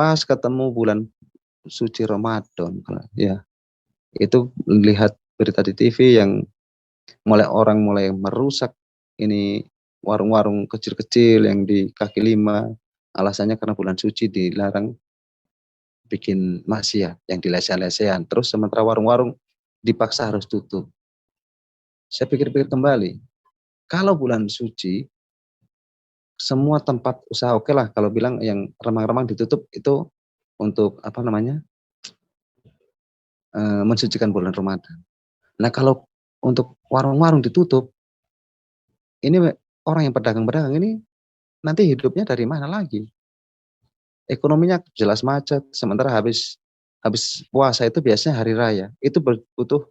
pas ketemu bulan suci Ramadan, ya itu lihat berita di TV yang orang mulai merusak ini warung-warung kecil-kecil yang di kaki lima, alasannya karena bulan suci dilarang bikin maksiat yang dilese-lesean, terus sementara warung-warung dipaksa harus tutup. Saya pikir-pikir kembali, kalau bulan suci semua tempat usaha oke lah, kalau bilang yang remang-remang ditutup itu untuk apa namanya, mensucikan bulan Ramadan. Nah kalau untuk warung-warung ditutup, ini orang yang pedagang-pedagang ini nanti hidupnya dari mana lagi? Ekonominya jelas macet, sementara habis puasa itu biasanya hari raya, itu butuh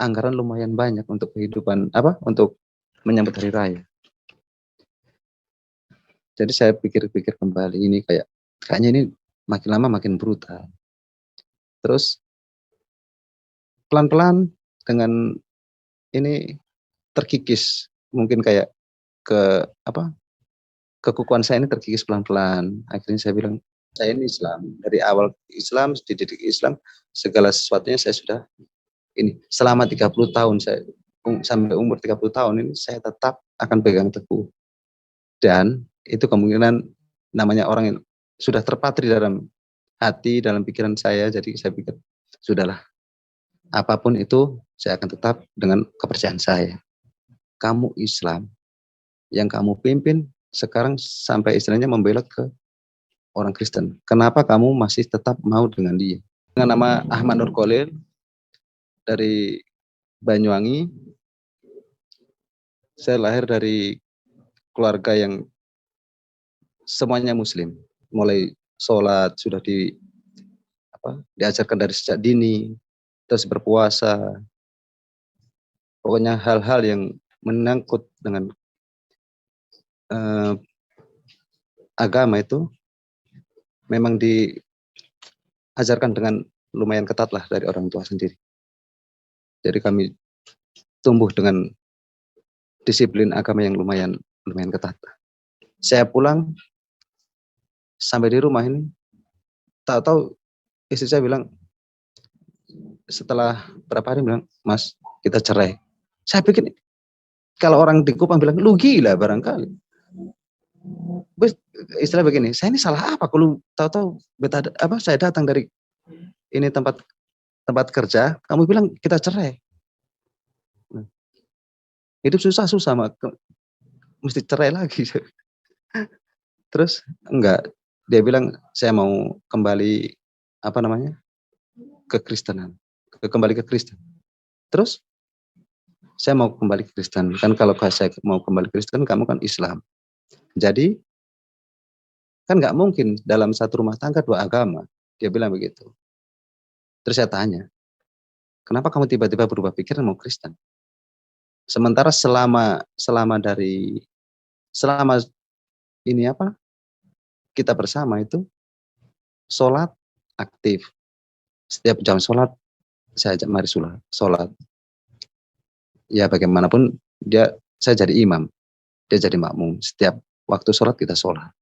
anggaran lumayan banyak untuk kehidupan untuk menyambut hari raya. Jadi saya pikir-pikir kembali, ini kayaknya ini makin lama makin brutal. Terus pelan-pelan dengan ini terkikis, mungkin kayak kekukuhan saya ini terkikis pelan-pelan. Akhirnya saya bilang, saya ini Islam, dari awal Islam, dididik Islam, segala sesuatunya saya sudah ini selama 30 tahun saya sampai umur 30 tahun ini saya tetap akan pegang teguh. Dan itu kemungkinan namanya orang yang sudah terpatri dalam hati, dalam pikiran saya, jadi saya pikir sudahlah, apapun itu saya akan tetap dengan kepercayaan saya. Kamu Islam, yang kamu pimpin sekarang sampai istilahnya membelot ke orang Kristen. Kenapa kamu masih tetap mau dengan dia? Dengan nama Ahmad Nur Khalil dari Banyuwangi. Saya lahir dari keluarga yang semuanya Muslim. Mulai sholat sudah diajarkan dari sejak dini, terus berpuasa. Pokoknya hal-hal yang menyangkut dengan agama itu memang diajarkan dengan lumayan ketat lah dari orang tua sendiri. Jadi kami tumbuh dengan disiplin agama yang lumayan ketat. Saya pulang sampai di rumah ini, tahu-tahu istri saya bilang, setelah berapa hari bilang, Mas, kita cerai. Saya pikir kalau orang di Kupang bilang, lu gila barangkali. Istilah begini, saya ini salah apa kalau tahu-tahu saya datang dari ini tempat kerja, kamu bilang kita cerai. Hidup susah mesti cerai lagi. Terus enggak, dia bilang saya mau kembali ke Kristenan, kembali ke Kristen. Terus saya mau kembali ke Kristen, kan kalau saya mau kembali ke Kristen, kamu kan Islam. Jadi kan nggak mungkin dalam satu rumah tangga dua agama, dia bilang begitu. Terus saya tanya, kenapa kamu tiba-tiba berubah pikiran mau Kristen? Sementara selama ini kita bersama itu sholat aktif. Setiap jam sholat saya ajak mari sholat. Ya bagaimanapun saya jadi imam, dia jadi makmum. Setiap waktu sholat kita sholat.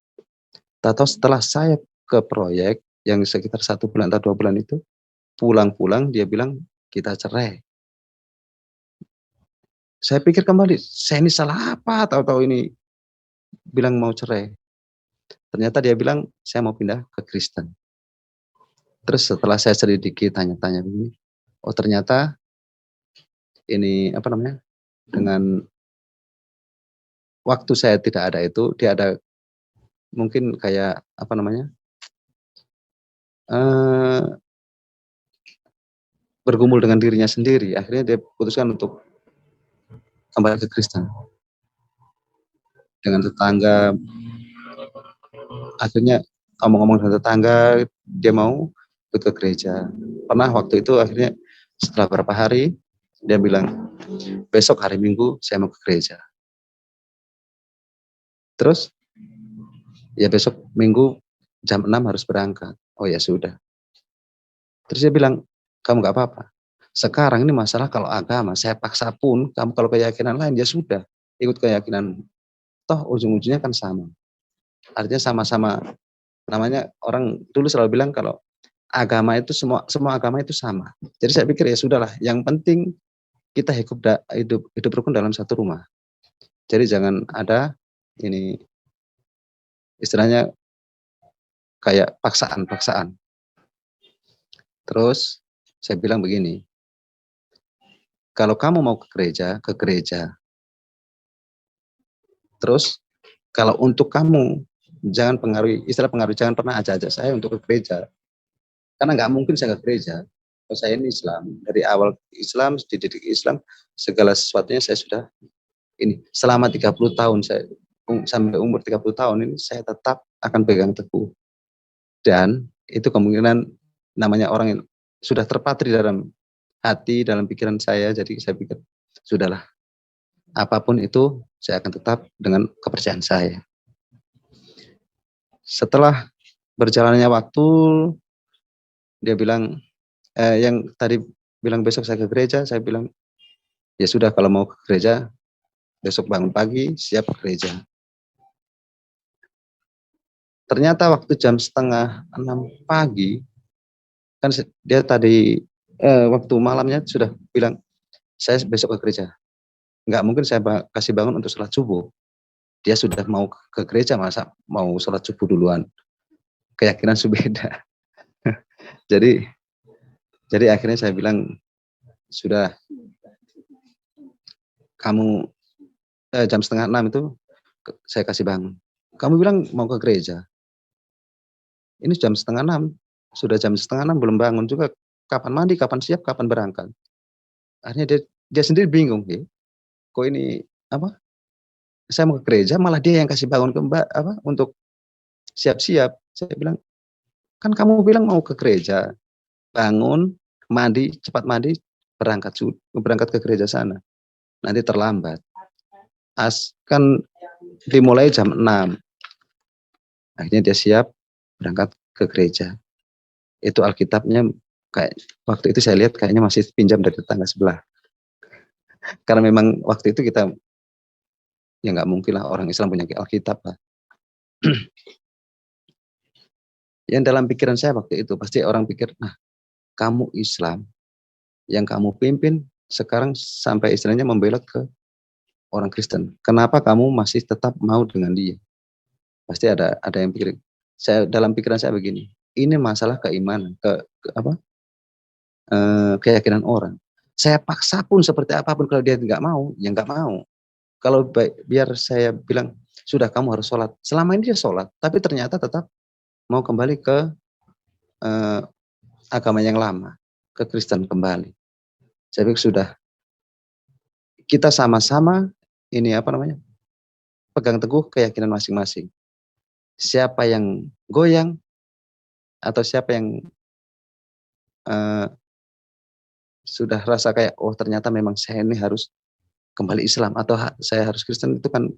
Tahu setelah saya ke proyek yang sekitar 1 bulan atau 2 bulan itu, pulang-pulang dia bilang kita cerai. Saya pikir kembali, saya ini salah apa? Tahu-tahu ini bilang mau cerai. Ternyata dia bilang saya mau pindah ke Kristen. Terus setelah saya selidiki tanya-tanya begini, oh ternyata ini dengan waktu saya tidak ada itu, dia ada mungkin kayak bergumul dengan dirinya sendiri. Akhirnya dia putuskan untuk kembali ke Kristen. Dengan tetangga, akhirnya ngomong-ngomong dengan tetangga, dia mau ikut ke gereja. Pernah waktu itu akhirnya setelah beberapa hari, dia bilang, besok hari Minggu saya mau ke gereja. Terus, ya besok Minggu jam 6 harus berangkat. Oh ya sudah. Terus dia bilang, kamu gak apa-apa. Sekarang ini masalah kalau agama, saya paksa pun, kamu kalau keyakinan lain, ya sudah. Ikut keyakinan. Toh ujung-ujungnya kan sama. Artinya sama-sama namanya orang dulu selalu bilang kalau agama itu semua agama itu sama. Jadi saya pikir ya sudahlah, yang penting kita hidup rukun dalam satu rumah. Jadi jangan ada ini istilahnya kayak paksaan-paksaan. Terus saya bilang begini, kalau kamu mau ke gereja, ke gereja. Terus kalau untuk kamu jangan pengaruhi, jangan pernah ajak-ajak saya untuk ke gereja. Karena nggak mungkin saya ke gereja. Kalau saya ini Islam, dari awal Islam, dididik Islam, segala sesuatunya saya sudah ini. Selama 30 tahun sampai umur 30 tahun ini saya tetap akan pegang teguh. Dan itu kemungkinan namanya orang yang sudah terpatri dalam hati, dalam pikiran saya, jadi saya pikir sudahlah, apapun itu saya akan tetap dengan kepercayaan saya. Setelah berjalannya waktu, dia bilang, yang tadi bilang besok saya ke gereja, saya bilang, ya sudah kalau mau ke gereja, besok bangun pagi, siap ke gereja. Ternyata waktu jam 5:30 pagi, kan dia tadi waktu malamnya sudah bilang, saya besok ke gereja. Nggak mungkin saya kasih bangun untuk sholat subuh. Dia sudah mau ke gereja, masa mau sholat subuh duluan. Keyakinan beda. Jadi akhirnya saya bilang, sudah, kamu jam 5:30 itu saya kasih bangun. Kamu bilang mau ke gereja. Ini jam 5:30, sudah jam 5:30 belum bangun juga. Kapan mandi, kapan siap, kapan berangkat. Akhirnya dia sendiri bingung, kok ini apa? Saya mau ke gereja, malah dia yang kasih bangun ke Mbak untuk siap-siap. Saya bilang, kan kamu bilang mau ke gereja, bangun, mandi, cepat mandi, berangkat ke gereja sana. Nanti terlambat. Kan dimulai jam 6. Akhirnya dia siap berangkat ke gereja. Itu Alkitabnya kayak waktu itu saya lihat kayaknya masih pinjam dari tetangga sebelah. Karena memang waktu itu kita ya nggak mungkin lah orang Islam punya Alkitab lah. Yang dalam pikiran saya waktu itu pasti orang pikir, nah kamu Islam, yang kamu pimpin sekarang sampai istilahnya membelot ke orang Kristen. Kenapa kamu masih tetap mau dengan dia? Pasti ada yang pikir. Dalam pikiran saya begini, ini masalah keimanan, keyakinan orang. Saya paksa pun seperti apapun, kalau dia nggak mau, ya nggak mau. Kalau biar saya bilang, sudah kamu harus sholat. Selama ini dia sholat, tapi ternyata tetap mau kembali ke agama yang lama, ke Kristen kembali. Saya pikir sudah, kita sama-sama ini pegang teguh keyakinan masing-masing. Siapa yang goyang atau siapa yang sudah rasa kayak, oh ternyata memang saya ini harus kembali Islam atau saya harus Kristen, itu kan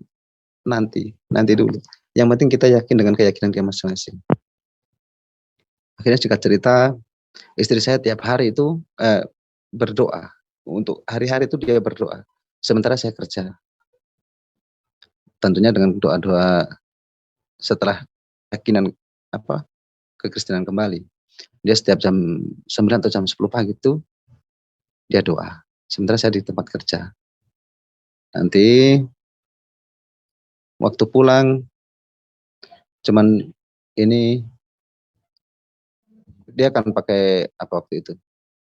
nanti dulu. Yang penting kita yakin dengan keyakinan dia masing-masing. Akhirnya singkat cerita, istri saya tiap hari itu berdoa. Untuk hari-hari itu dia berdoa. Sementara saya kerja. Tentunya dengan doa-doa setelah keyakinan kekristenan kembali. Dia setiap jam 9 atau jam 10 pagi itu dia doa. Sementara saya di tempat kerja. Nanti waktu pulang cuman ini dia akan pakai waktu itu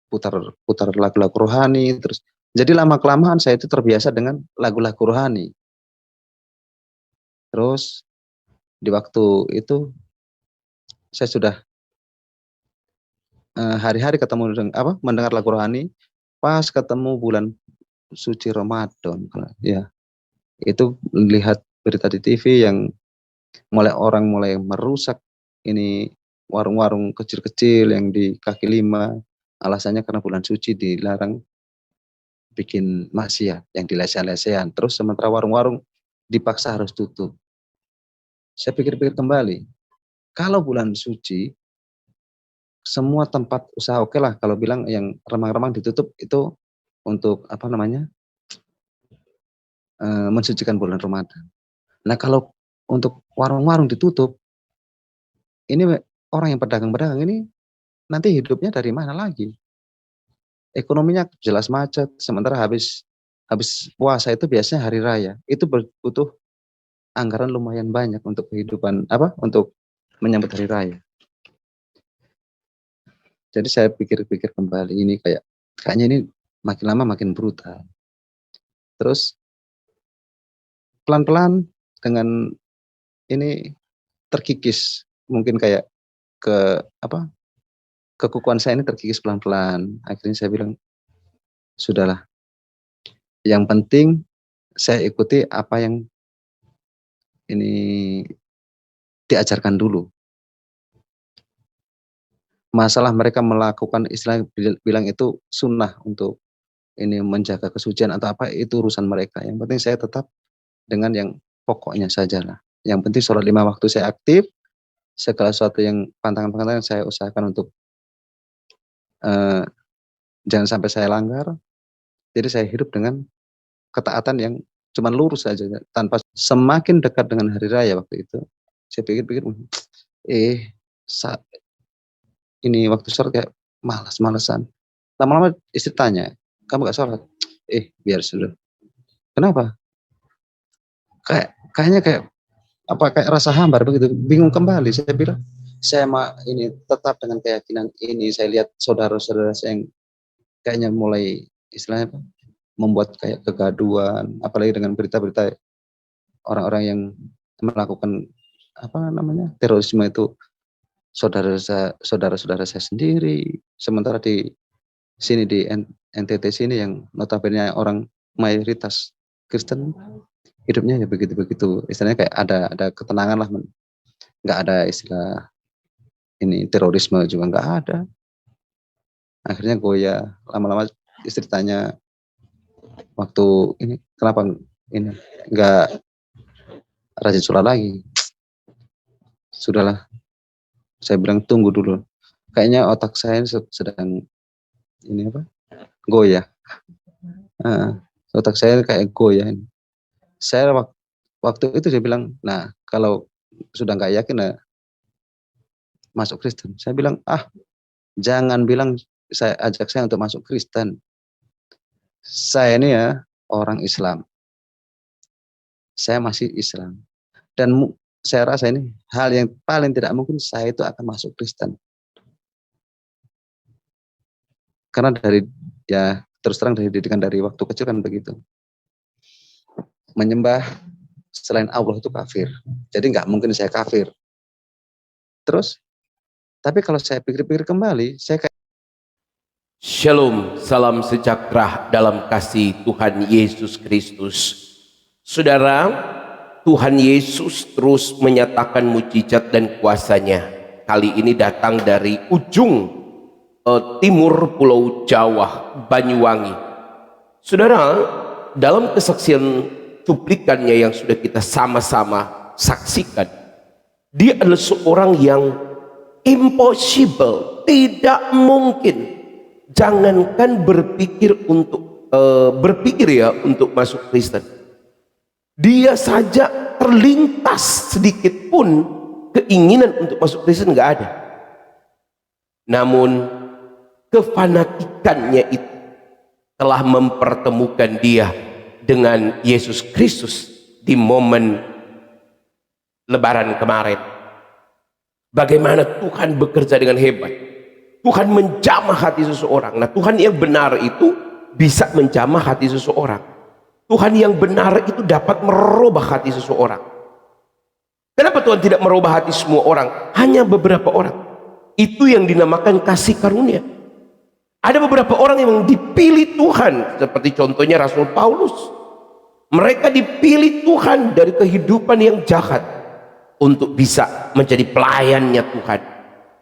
putar lagu-lagu rohani terus. Jadi lama kelamaan saya itu terbiasa dengan lagu-lagu rohani. Terus di waktu itu saya sudah hari-hari ketemu dengan mendengar lagu rohani, pas ketemu bulan suci Ramadan, ya itu lihat berita di TV yang orang mulai merusak ini warung-warung kecil-kecil yang di kaki lima, alasannya karena bulan suci dilarang bikin maksiat yang dilese-lesehan. Terus sementara warung-warung dipaksa harus tutup. Saya pikir-pikir kembali, kalau bulan suci semua tempat usaha oke lah, kalau bilang yang remang-remang ditutup itu untuk mensucikan bulan Ramadan. Nah kalau untuk warung-warung ditutup, ini orang yang pedagang-pedagang ini nanti hidupnya dari mana lagi? Ekonominya jelas macet, sementara habis puasa itu biasanya hari raya. Itu butuh anggaran lumayan banyak untuk kehidupan untuk menyambut hari raya. Jadi saya pikir-pikir kembali, ini kayaknya ini makin lama makin brutal. Terus pelan-pelan dengan ini terkikis, mungkin kayak kekukuhan saya ini terkikis pelan-pelan. Akhirnya saya bilang, sudahlah, yang penting saya ikuti apa yang ini diajarkan dulu. Masalah mereka melakukan istilah bilang itu sunnah untuk ini menjaga kesucian atau apa, itu urusan mereka. Yang penting saya tetap dengan yang pokoknya sajalah. Yang penting sholat 5 waktu saya aktif, segala sesuatu yang pantangan-pantangan saya usahakan untuk jangan sampai saya langgar. Jadi saya hidup dengan ketaatan yang cuman lurus saja, tanpa. Semakin dekat dengan hari raya waktu itu, saya pikir-pikir, ini waktu sholat kayak malas-malesan. Lama-lama istri tanya, kamu gak sholat? Biar sudah. Kenapa? Kayaknya kayak rasa hambar begitu, bingung kembali. Saya bilang, saya ini tetap dengan keyakinan ini. Saya lihat saudara-saudara saya yang kayaknya mulai istilahnya membuat kayak kegaduhan, apalagi dengan berita-berita orang-orang yang melakukan terorisme itu saudara-saudara saya sendiri. Sementara di sini di NTT sini yang notabene orang mayoritas Kristen, hidupnya ya begitu-begitu. Istilahnya kayak ada ketenangan lah, nggak ada istilah ini terorisme juga nggak ada. Akhirnya goyah. Lama-lama istri tanya, waktu ini kenapa ini nggak rajin sholat lagi? Sudahlah, saya bilang tunggu dulu. Kayaknya otak saya sedang ini goyah. Otak saya kayak goyah. Saya waktu itu dia bilang, nah kalau sudah nggak yakin masuk Kristen. Saya bilang, jangan bilang saya ajak saya untuk masuk Kristen. Saya ini orang Islam. Saya masih Islam. Dan saya rasa ini hal yang paling tidak mungkin saya itu akan masuk Kristen. Karena terus terang dari didikan dari waktu kecil kan begitu. Menyembah selain Allah itu kafir. Jadi nggak mungkin saya kafir. Terus, tapi kalau saya pikir-pikir kembali, saya kayak Shalom, salam sejahtera dalam kasih Tuhan Yesus Kristus. Saudara, Tuhan Yesus terus menyatakan mujizat dan kuasanya. Kali ini datang dari ujung timur Pulau Jawa, Banyuwangi. Saudara, dalam kesaksian cuplikannya yang sudah kita sama-sama saksikan, dia adalah seorang yang impossible, tidak mungkin. Jangankan berpikir untuk untuk masuk Kristen, dia saja terlintas sedikit pun keinginan untuk masuk Kristen nggak ada. Namun kefanatikannya itu telah mempertemukan dia dengan Yesus Kristus di momen Lebaran kemarin. Bagaimana Tuhan bekerja dengan hebat. Tuhan menjamah hati seseorang. Nah, Tuhan yang benar itu bisa menjamah hati seseorang. Tuhan yang benar itu dapat merubah hati seseorang. Kenapa Tuhan tidak merubah hati semua orang? Hanya beberapa orang. Itu yang dinamakan kasih karunia. Ada beberapa orang yang dipilih Tuhan, seperti contohnya Rasul Paulus. Mereka dipilih Tuhan dari kehidupan yang jahat untuk bisa menjadi pelayannya Tuhan,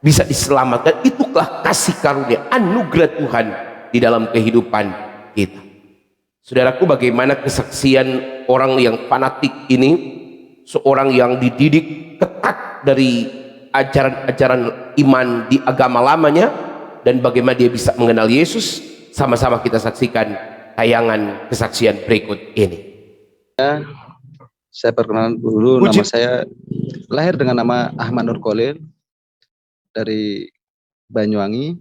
bisa diselamatkan. Itulah kasih karunia, anugerah Tuhan di dalam kehidupan kita. Saudaraku, bagaimana kesaksian orang yang fanatik ini, seorang yang dididik ketat dari ajaran-ajaran iman di agama lamanya, dan bagaimana dia bisa mengenal Yesus. Sama-sama kita saksikan tayangan kesaksian berikut ini. Saya perkenalan dulu. Nama saya lahir dengan nama Ahmad Nur Khalil. dari Banyuwangi.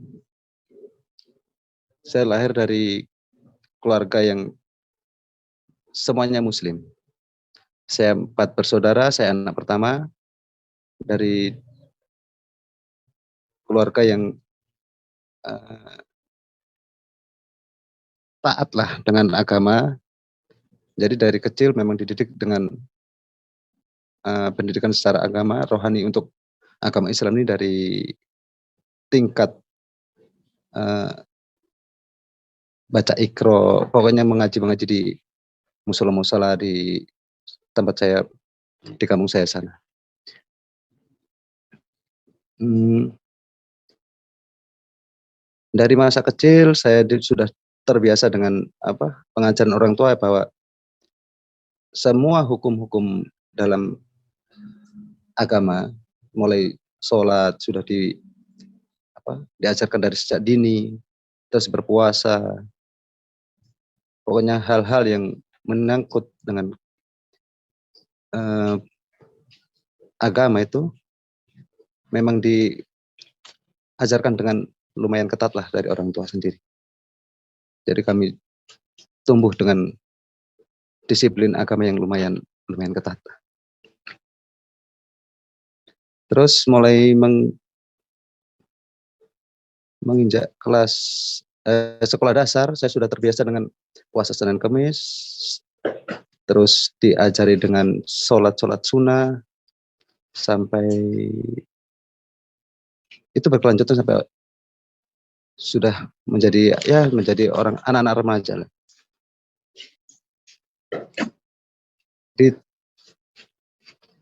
Saya lahir dari keluarga yang semuanya Muslim. Saya 4 bersaudara, saya anak pertama dari keluarga yang taat lah dengan agama. Jadi dari kecil memang dididik dengan pendidikan secara agama, rohani untuk agama Islam ini dari tingkat baca Iqra, pokoknya mengaji di musola-musola di tempat saya, di kampung saya sana. Dari masa kecil saya sudah terbiasa dengan pengajaran orang tua bahwa semua hukum-hukum dalam agama, mulai sholat sudah diajarkan dari sejak dini, terus berpuasa, pokoknya hal-hal yang menyangkut dengan agama itu memang diajarkan dengan lumayan ketat lah dari orang tua sendiri. Jadi kami tumbuh dengan disiplin agama yang lumayan ketat. Terus mulai menginjak kelas sekolah dasar, saya sudah terbiasa dengan puasa Senin Kamis, terus diajari dengan sholat sunnah, sampai itu berkelanjutan sampai sudah menjadi orang anak-anak remaja lah. Di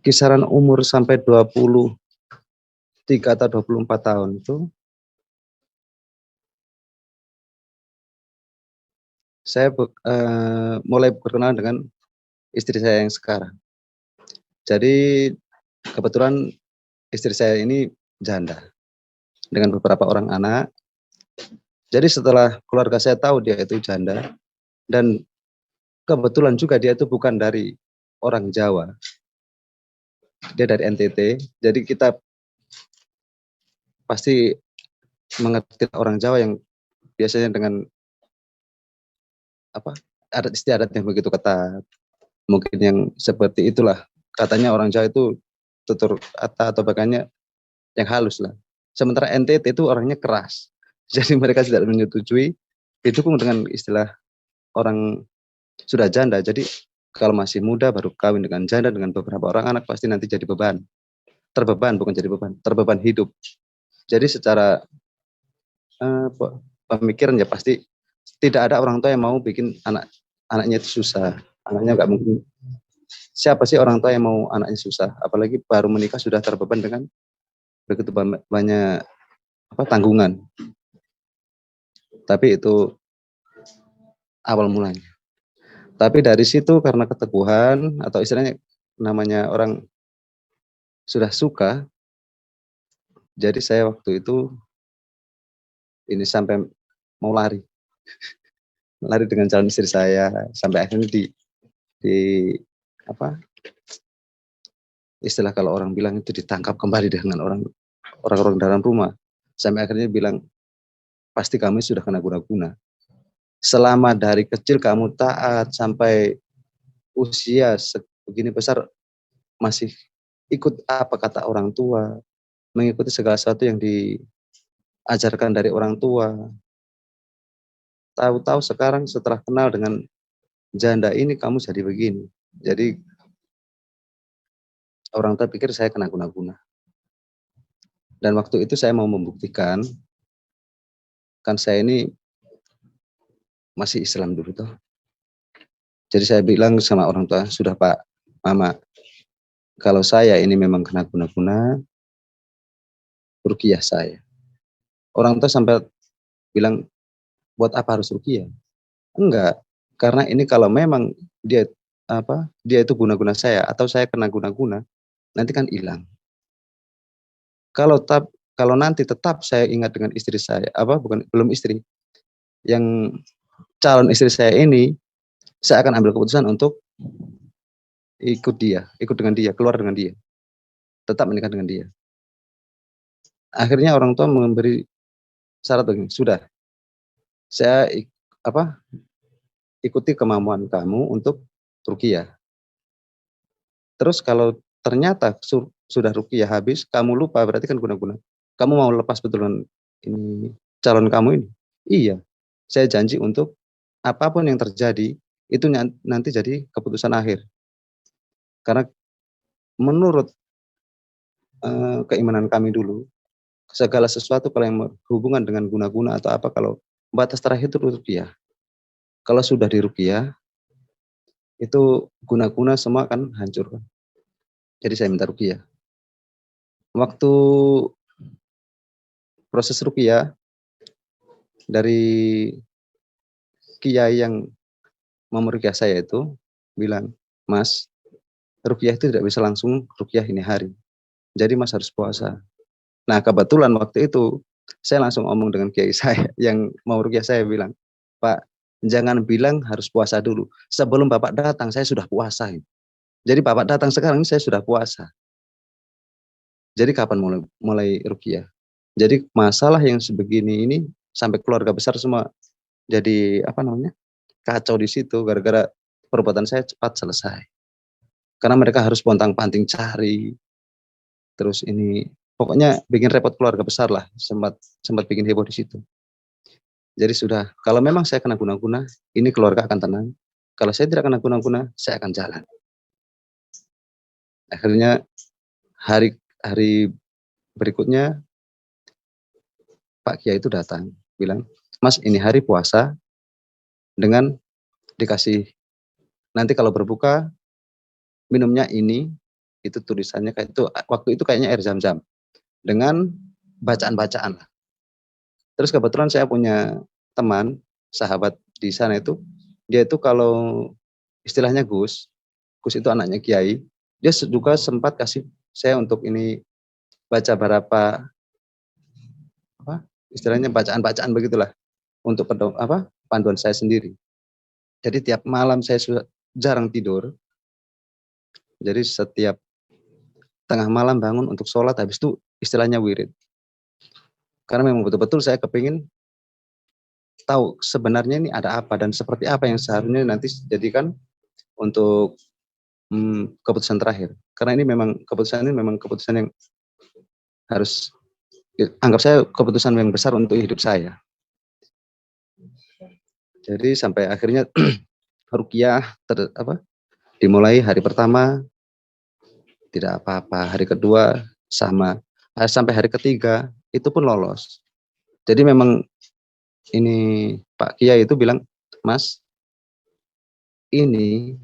kisaran umur sampai 23 atau 24 tahun itu saya mulai berkenalan dengan istri saya yang sekarang. Jadi kebetulan istri saya ini janda dengan beberapa orang anak. Jadi setelah keluarga saya tahu dia itu janda, dan kebetulan juga dia itu bukan dari orang Jawa, dia dari NTT. Jadi kita pasti mengerti orang Jawa yang biasanya dengan adat istiadat yang begitu ketat. Mungkin yang seperti itulah, katanya orang Jawa itu tutur kata atau bahkannya yang halus lah. Sementara NTT itu orangnya keras. Jadi mereka tidak menyetujui didukung dengan istilah orang sudah janda. Jadi kalau masih muda baru kawin dengan janda dengan beberapa orang anak, pasti nanti jadi beban. Terbeban, bukan jadi beban, terbeban hidup. Jadi secara pemikiran ya pasti tidak ada orang tua yang mau bikin anaknya itu susah. Anaknya nggak mungkin. Siapa sih orang tua yang mau anaknya susah? Apalagi baru menikah sudah terbeban dengan begitu banyak tanggungan. Tapi itu awal mulanya. Tapi dari situ karena keteguhan atau istilahnya namanya orang sudah suka, jadi saya waktu itu ini sampai mau lari dengan calon istri saya, sampai akhirnya istilah kalau orang bilang itu ditangkap kembali dengan orang-orang dalam rumah. Sampai akhirnya bilang, pasti kamu sudah kena guna-guna. Selama dari kecil kamu taat sampai usia begini besar masih ikut apa kata orang tua, mengikuti segala sesuatu yang diajarkan dari orang tua. Tahu-tahu sekarang setelah kenal dengan janda ini kamu jadi begini. Jadi orang tua pikir saya kena guna-guna. Dan waktu itu saya mau membuktikan, kan saya ini masih Islam dulu toh. Jadi saya bilang sama orang tua, sudah Pak, Mama, kalau saya ini memang kena guna-guna, ruqyah saya. Orang tua sampai bilang, buat apa harus ruqyah? Enggak, karena ini kalau memang dia itu guna-guna saya atau saya kena guna-guna, nanti kan hilang. Kalau nanti tetap saya ingat dengan istri saya, belum istri, yang calon istri saya ini, saya akan ambil keputusan untuk ikut dengan dia, keluar dengan dia, tetap menikah dengan dia. Akhirnya orang tua memberi syarat begini, "Sudah, saya ikuti kemampuan kamu untuk ruqyah. Terus kalau ternyata sudah ruqyah habis, kamu lupa berarti kan guna-guna. Kamu mau lepas betulan ini calon kamu ini?" "Iya, saya janji untuk apapun yang terjadi itu nanti jadi keputusan akhir." Karena menurut, keimanan kami dulu, segala sesuatu kalau yang berhubungan dengan guna-guna atau apa, kalau batas terakhir itu ruqyah. Kalau sudah diruqyah, itu guna-guna semua akan hancur kan. Jadi saya minta ruqyah. Waktu proses ruqyah dari kiai yang memeruqyah saya itu bilang, "Mas, ruqyah itu tidak bisa langsung ruqyah ini hari. Jadi Mas harus puasa." Nah, kebetulan waktu itu saya langsung ngomong dengan kiai saya yang mau ruqyah, saya bilang, "Pak, jangan bilang harus puasa dulu. Sebelum Bapak datang saya sudah puasa ini. Jadi Bapak datang sekarang ini saya sudah puasa. Jadi kapan mulai mulai ruqyah?" Jadi masalah yang sebegini ini sampai keluarga besar semua jadi kacau di situ gara-gara perbuatan saya cepat selesai. Karena mereka harus pontang-panting cari, terus ini pokoknya bikin repot keluarga besar lah, sempat sempat bikin heboh di situ. Jadi sudah, kalau memang saya kena guna-guna, ini keluarga akan tenang. Kalau saya tidak kena guna-guna, saya akan jalan. Akhirnya hari hari berikutnya Pak Kiai itu datang, bilang, "Mas, ini hari puasa dengan dikasih nanti kalau berbuka minumnya ini," itu tulisannya kayak itu waktu itu kayaknya air zam-zam, dengan bacaan-bacaan. Terus kebetulan saya punya teman, sahabat di sana itu, dia itu kalau istilahnya Gus, Gus itu anaknya kiai, dia juga sempat kasih saya untuk ini baca beberapa apa, istilahnya bacaan-bacaan begitulah untuk panduan saya sendiri. Jadi tiap malam saya jarang tidur, jadi setiap tengah malam bangun untuk sholat, habis itu istilahnya wirid. Karena memang betul-betul saya kepingin tahu sebenarnya ini ada apa dan seperti apa yang seharusnya nanti dijadikan untuk, keputusan terakhir. Karena ini memang keputusan yang harus anggap saya keputusan yang besar untuk hidup saya. Jadi sampai akhirnya ruqyah dimulai hari pertama tidak apa-apa, hari kedua sama, sampai hari ketiga itu pun lolos. Jadi memang ini Pak Kiai itu bilang, "Mas, ini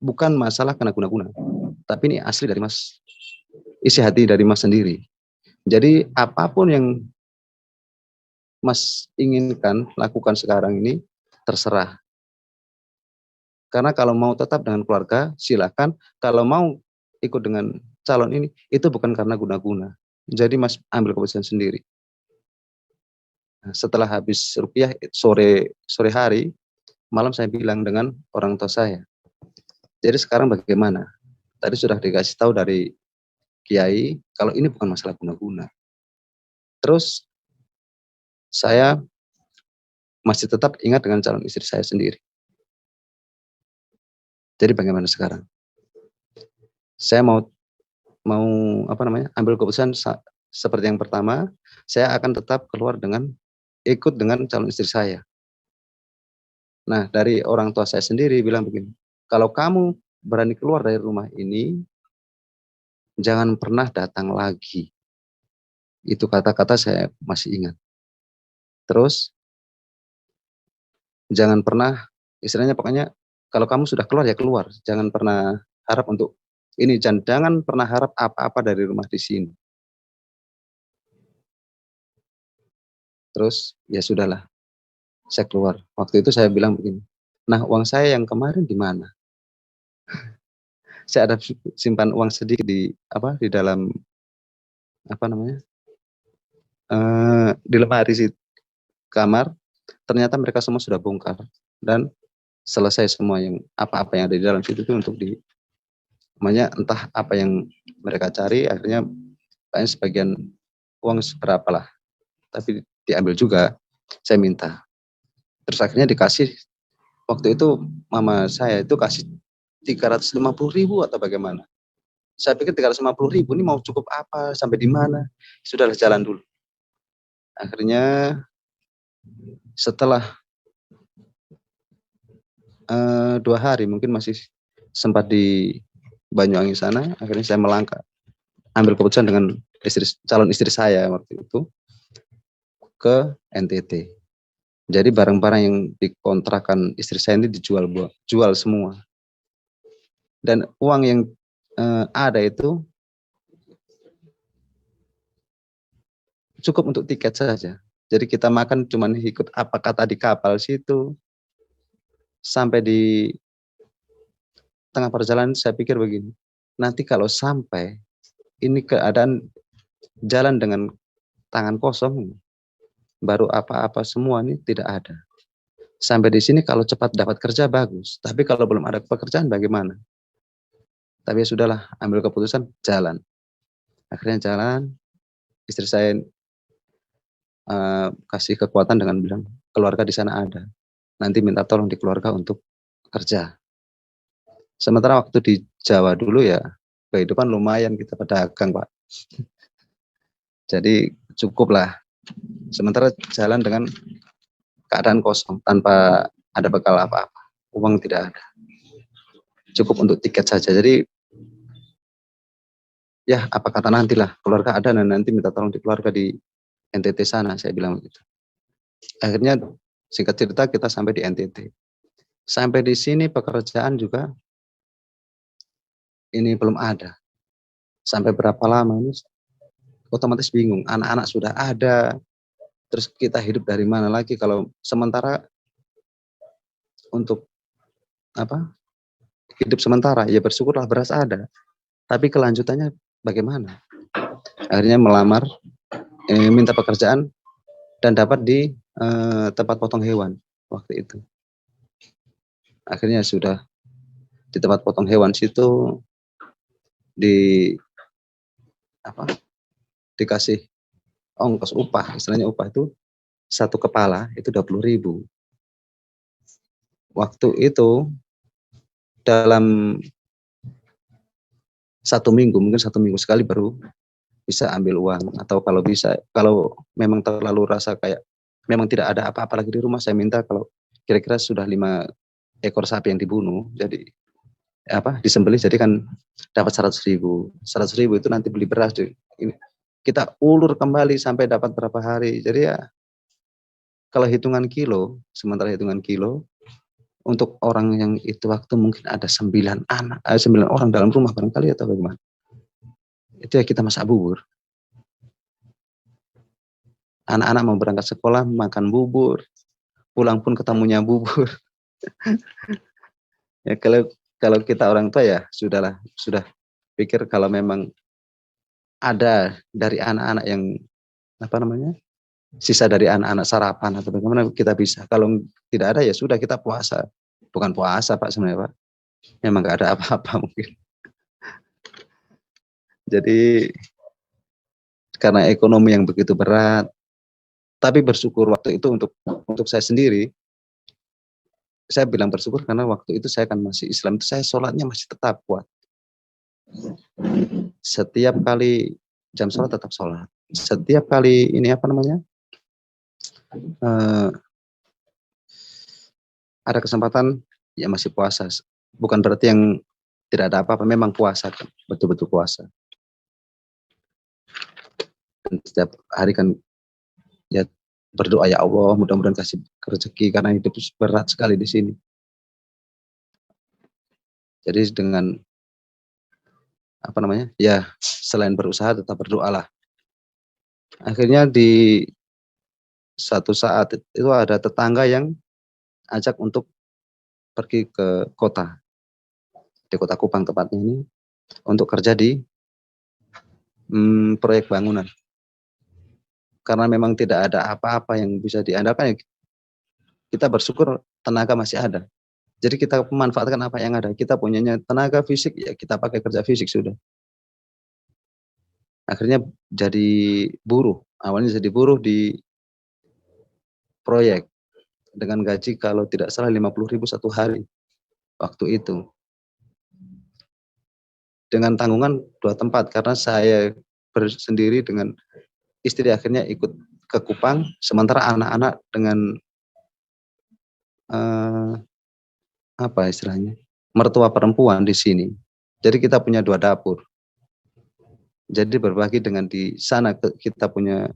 bukan masalah kena guna-guna, tapi ini asli dari Mas, isi hati dari Mas sendiri. Jadi apapun yang Mas inginkan lakukan sekarang ini terserah. Karena kalau mau tetap dengan keluarga silakan, kalau mau ikut dengan calon ini itu bukan karena guna-guna. Jadi Mas ambil keputusan sendiri." Nah, setelah habis ruqyah sore sore hari, malam saya bilang dengan orang tua saya, "Jadi sekarang bagaimana? Tadi sudah dikasih tahu dari kiai kalau ini bukan masalah guna-guna. Terus saya masih tetap ingat dengan calon istri saya sendiri. Jadi bagaimana sekarang?" Saya mau mau ambil keputusan seperti yang pertama, saya akan tetap keluar ikut dengan calon istri saya. Nah, dari orang tua saya sendiri bilang begini, "Kalau kamu berani keluar dari rumah ini, jangan pernah datang lagi." Itu kata-kata saya masih ingat. Terus, jangan pernah istilahnya pokoknya kalau kamu sudah keluar ya keluar, jangan pernah harap untuk ini, jangan pernah harap apa-apa dari rumah di sini. Terus, ya sudahlah, saya keluar. Waktu itu saya bilang begini, "Nah, uang saya yang kemarin di mana?" Saya ada simpan uang sedikit di dalam apa namanya, di lemari kamar, ternyata mereka semua sudah bongkar dan selesai semua yang apa-apa yang ada di dalam situ itu untuk entah apa yang mereka cari, akhirnya kayaknya sebagian uang seberapa lah, tapi diambil juga. Saya minta, terus akhirnya dikasih. Waktu itu mama saya itu kasih 350.000 atau bagaimana. Saya pikir 350.000 ini mau cukup apa, sampai di mana. Sudahlah, jalan dulu. Akhirnya setelah 2 hari, mungkin masih sempat di Banyuwangi sana, akhirnya saya melangkah, ambil keputusan dengan calon istri saya waktu itu ke NTT. Jadi barang-barang yang dikontrakan istri saya ini jual semua. Dan uang yang ada itu cukup untuk tiket saja. Jadi kita makan cuman ikut apa kata di kapal situ. Sampai di tengah perjalanan saya pikir begini, nanti kalau sampai ini keadaan jalan dengan tangan kosong, baru apa-apa semua ini tidak ada. Sampai di sini kalau cepat dapat kerja bagus, tapi kalau belum ada pekerjaan bagaimana? Tapi ya sudahlah, ambil keputusan jalan. Akhirnya jalan, istri saya kasih kekuatan dengan bilang, keluarga di sana ada, nanti minta tolong di keluarga untuk kerja. Sementara waktu di Jawa dulu ya, kehidupan lumayan, kita pedagang Pak. Jadi cukuplah. Sementara jalan dengan keadaan kosong, tanpa ada bekal apa-apa. Uang tidak ada. Cukup untuk tiket saja. Jadi ya apa kata nantilah, keluarga ada dan nanti minta tolong di keluarga di NTT sana, saya bilang begitu. Akhirnya singkat cerita kita sampai di NTT. Sampai di sini pekerjaan juga ini belum ada. Sampai berapa lama ini otomatis bingung. Anak-anak sudah ada, terus kita hidup dari mana lagi kalau sementara untuk apa? Hidup sementara, ya bersyukurlah beras ada. Tapi kelanjutannya bagaimana? Akhirnya melamar, minta pekerjaan dan dapat di tempat potong hewan waktu itu. Akhirnya sudah di tempat potong hewan situ dikasih ongkos upah, istilahnya upah itu satu kepala itu 20.000. Waktu itu dalam 1 minggu, mungkin 1 minggu sekali baru bisa ambil uang. Atau kalau memang terlalu rasa kayak memang tidak ada apa-apa lagi di rumah, saya minta kalau kira-kira sudah 5 ekor sapi yang dibunuh, jadi disembelih, jadi kan dapat 100.000. 100.000 itu nanti beli beras, ini kita ulur kembali sampai dapat berapa hari. Jadi ya kalau hitungan kilo, sementara hitungan kilo untuk orang yang itu waktu mungkin ada 9 orang dalam rumah barangkali atau bagaimana. Itu ya kita masak bubur. Anak-anak mau berangkat sekolah makan bubur, pulang pun ketemunya bubur. Ya kalau kita orang tua ya sudah pikir kalau memang ada dari anak-anak yang sisa dari anak-anak sarapan atau bagaimana kita bisa. Kalau tidak ada ya sudah kita puasa. Bukan puasa Pak sebenarnya Pak. Memang nggak ada apa-apa mungkin. Jadi karena ekonomi yang begitu berat, tapi bersyukur waktu itu untuk saya sendiri. Saya bilang bersyukur karena waktu itu saya kan masih Islam, itu saya sholatnya masih tetap kuat. Setiap kali jam sholat tetap sholat. Setiap kali ada kesempatan ya masih puasa. Bukan berarti yang tidak ada apa-apa, memang puasa kan, betul-betul puasa. Dan setiap hari kan ya berdoa, ya Allah mudah-mudahan kasih rezeki karena hidup berat sekali di sini. Jadi dengan ya selain berusaha tetap berdoalah. Akhirnya di satu saat itu ada tetangga yang ajak untuk pergi ke kota, di kota Kupang tepatnya ini, untuk kerja di proyek bangunan. Karena memang tidak ada apa-apa yang bisa diandalkan, kita bersyukur tenaga masih ada. Jadi kita memanfaatkan apa yang ada. Kita punyanya tenaga fisik, ya kita pakai kerja fisik sudah. akhirnya jadi buruh. Awalnya jadi buruh di proyek dengan gaji kalau tidak salah 50.000 satu hari waktu itu. Dengan tanggungan 2 tempat karena saya bersendiri dengan istri akhirnya ikut ke Kupang, sementara anak-anak dengan apa istilahnya, mertua perempuan di sini. Jadi kita punya 2 dapur. Jadi berbagi dengan di sana kita punya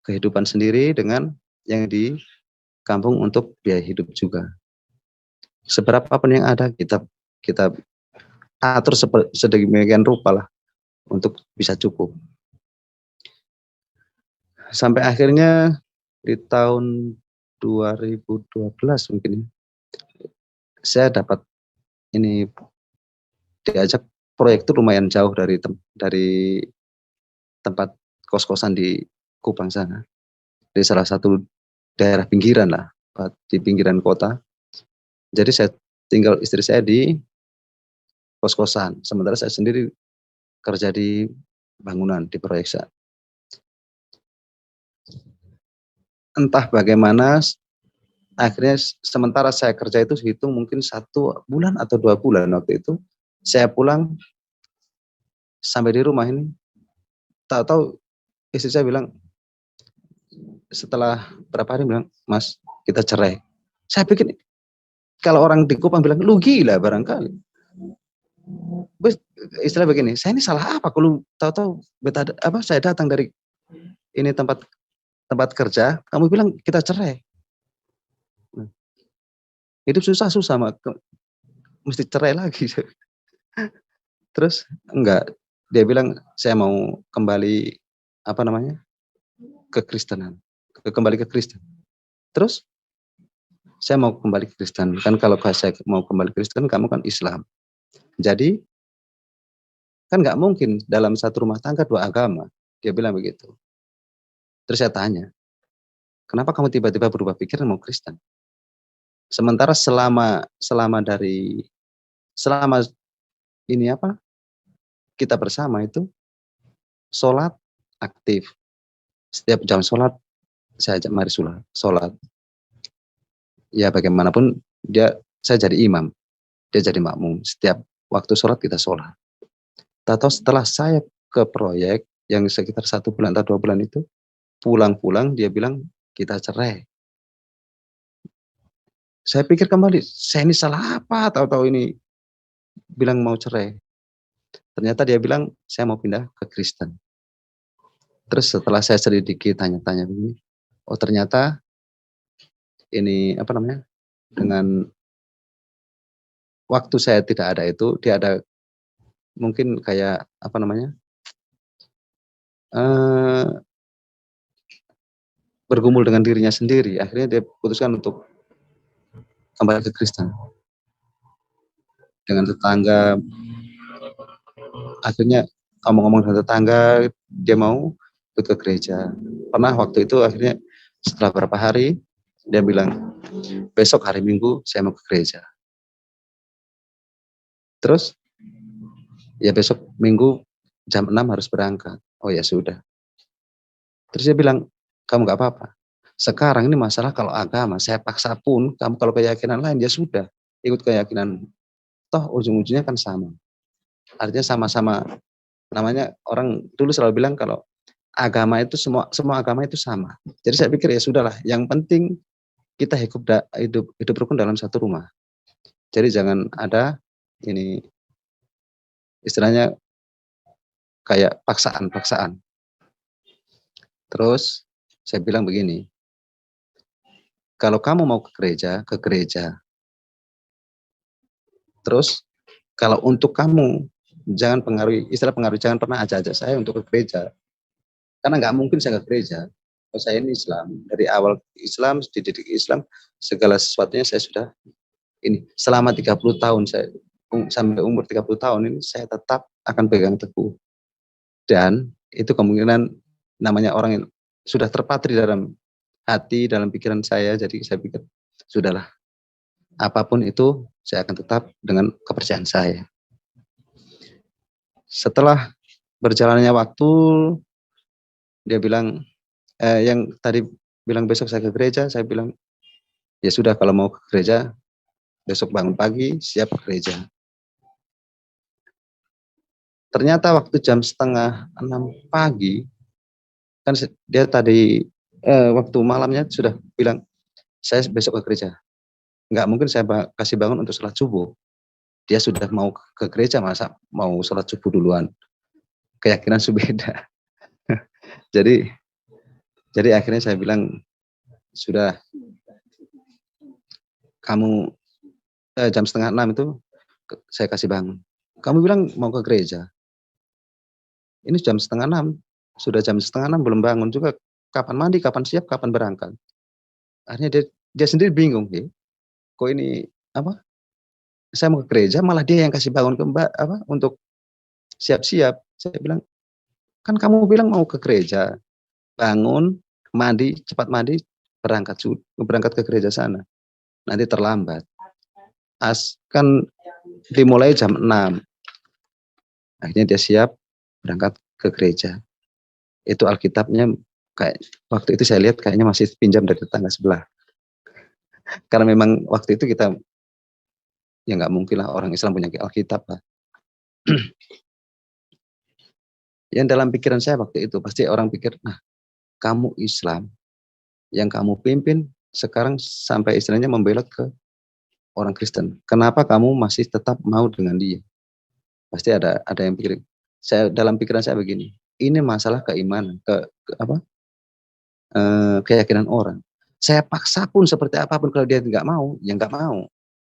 kehidupan sendiri dengan yang di kampung untuk biaya hidup juga. Seberapa pun yang ada kita kita atur sedemikian rupa lah untuk bisa cukup. Sampai akhirnya di tahun 2012 mungkin saya dapat ini diajak proyek itu lumayan jauh dari tempat kos-kosan di Kupang sana. Di salah satu daerah pinggiran lah, di pinggiran kota. Jadi saya tinggal istri saya di kos-kosan, sementara saya sendiri kerja di bangunan di proyek saya. Entah bagaimana akhirnya sementara saya kerja itu hitung mungkin 1 bulan atau 2 bulan waktu itu saya pulang sampai di rumah ini tahu-tahu istri saya bilang setelah berapa hari bilang, "Mas, kita cerai." Saya pikir kalau orang di Kupang bilang lu gila barangkali. Istilah begini, saya ini salah apa kalau tahu-tahu saya datang dari ini tempat kerja, kamu bilang kita cerai. Hidup susah-susah mesti cerai lagi. Terus enggak, dia bilang saya mau kembali kembali ke Kristen. Terus saya mau kembali ke Kristen. Kan kalau saya mau kembali ke Kristen, kamu kan Islam. Jadi kan nggak mungkin dalam satu rumah tangga 2 agama. Dia bilang begitu. Terus saya tanya, kenapa kamu tiba-tiba berubah pikiran mau Kristen? Sementara selama kita bersama itu sholat aktif. Setiap jam sholat saya ajak mari sholat. Ya bagaimanapun saya jadi imam, dia jadi makmum. Setiap waktu sholat kita sholat. Tahu setelah saya ke proyek yang sekitar 1 bulan atau 2 bulan itu, pulang-pulang dia bilang kita cerai. Saya pikir kembali, saya ini salah apa? Tahu-tahu ini bilang mau cerai. Ternyata dia bilang saya mau pindah ke Kristen. Terus setelah saya selidiki tanya-tanya begini, oh ternyata ini dengan waktu saya tidak ada itu dia ada mungkin kayak bergumul dengan dirinya sendiri. Akhirnya dia putuskan untuk kembali ke Kristen. Dengan tetangga, akhirnya ngomong-ngomong dengan tetangga, dia mau ikut ke gereja. Pernah waktu itu akhirnya setelah beberapa hari, dia bilang, besok hari Minggu saya mau ke gereja. Terus, ya besok Minggu jam 6 harus berangkat. Oh ya sudah. Terus dia bilang, kamu gak apa-apa. Sekarang ini masalah kalau agama, saya paksa pun, kamu kalau keyakinan lain, ya sudah. Ikut keyakinan. Toh ujung-ujungnya kan sama. Artinya sama-sama, namanya orang dulu selalu bilang kalau agama itu semua agama itu sama. Jadi saya pikir ya sudahlah, yang penting kita hidup rukun dalam satu rumah. Jadi jangan ada ini istilahnya kayak paksaan. Terus saya bilang begini, kalau kamu mau ke gereja. Terus kalau untuk kamu jangan jangan pernah ajak saya untuk ke gereja. Karena nggak mungkin saya ke gereja. Kalau saya ini Islam, dari awal Islam, dididik Islam, segala sesuatunya saya sudah ini. Selama 30 tahun sampai umur 30 tahun ini saya tetap akan pegang teguh. Dan itu kemungkinan namanya orang yang sudah terpatri dalam hati, dalam pikiran saya, jadi saya pikir sudahlah. Apapun itu saya akan tetap dengan kepercayaan saya. Setelah berjalannya waktu, dia bilang, yang tadi bilang besok saya ke gereja, saya bilang, ya sudah kalau mau ke gereja, besok bangun pagi, siap ke gereja. Ternyata waktu jam 5:30 pagi, kan dia tadi waktu malamnya sudah bilang, saya besok ke gereja. Nggak mungkin saya kasih bangun untuk sholat subuh. Dia sudah mau ke gereja, masa mau sholat subuh duluan. Keyakinan beda. Jadi akhirnya saya bilang, sudah, kamu jam 5:30 itu saya kasih bangun. Kamu bilang mau ke gereja. Ini jam 5:30, sudah jam 5:30 belum bangun juga. Kapan mandi, kapan siap, kapan berangkat. Akhirnya dia sendiri bingung, kok ini apa? Saya mau ke gereja malah dia yang kasih bangun ke Mbak untuk siap-siap. Saya bilang, kan kamu bilang mau ke gereja, bangun, mandi, cepat mandi, berangkat ke gereja sana. Nanti terlambat. Kan dimulai jam 6. Akhirnya dia siap berangkat ke gereja. Itu Alkitabnya kayak waktu itu saya lihat kayaknya masih pinjam dari tetangga sebelah. Karena memang waktu itu kita ya nggak mungkin lah orang Islam punya Alkitab lah. Yang dalam pikiran saya waktu itu pasti orang pikir, nah kamu Islam, yang kamu pimpin sekarang sampai istilahnya membelot ke orang Kristen. Kenapa kamu masih tetap mau dengan dia? Pasti ada yang pikir. Dalam pikiran saya begini, ini masalah keimanan, keyakinan orang. Saya paksa pun seperti apapun, kalau dia nggak mau, ya nggak mau.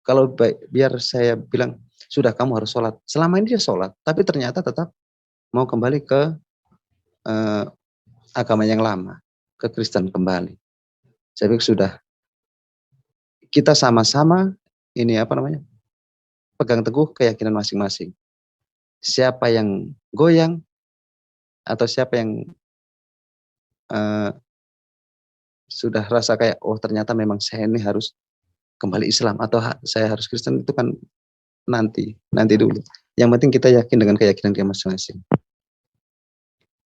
Kalau biar saya bilang, sudah kamu harus sholat. Selama ini dia sholat, tapi ternyata tetap mau kembali ke agama yang lama, ke Kristen kembali. Saya pikir sudah, kita sama-sama ini pegang teguh keyakinan masing-masing. Siapa yang goyang atau siapa yang sudah rasa kayak, oh ternyata memang saya ini harus kembali Islam atau saya harus Kristen, itu kan nanti dulu. Yang penting kita yakin dengan keyakinan kita masing-masing.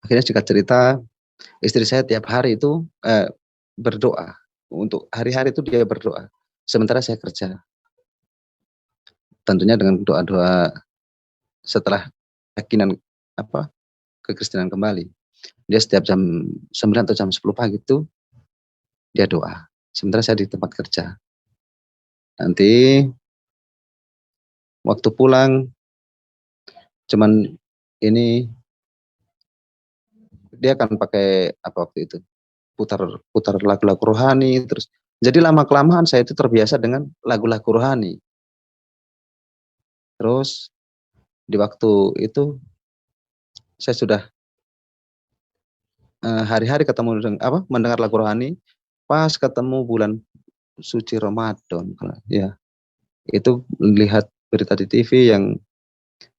Akhirnya singkat cerita, istri saya tiap hari itu berdoa. Untuk hari-hari itu dia berdoa. Sementara saya kerja. Tentunya dengan doa-doa setelah keyakinan kekristenan kembali. Dia setiap jam 9 atau jam 10 pagi itu dia doa. Sementara saya di tempat kerja. Nanti waktu pulang cuman ini dia akan pakai waktu itu putar lagu-lagu rohani terus. Jadi lama kelamaan saya itu terbiasa dengan lagu-lagu rohani. Terus di waktu itu saya sudah hari-hari ketemu dengan mendengar lagu rohani, pas ketemu bulan suci Ramadan, ya itu lihat berita di TV yang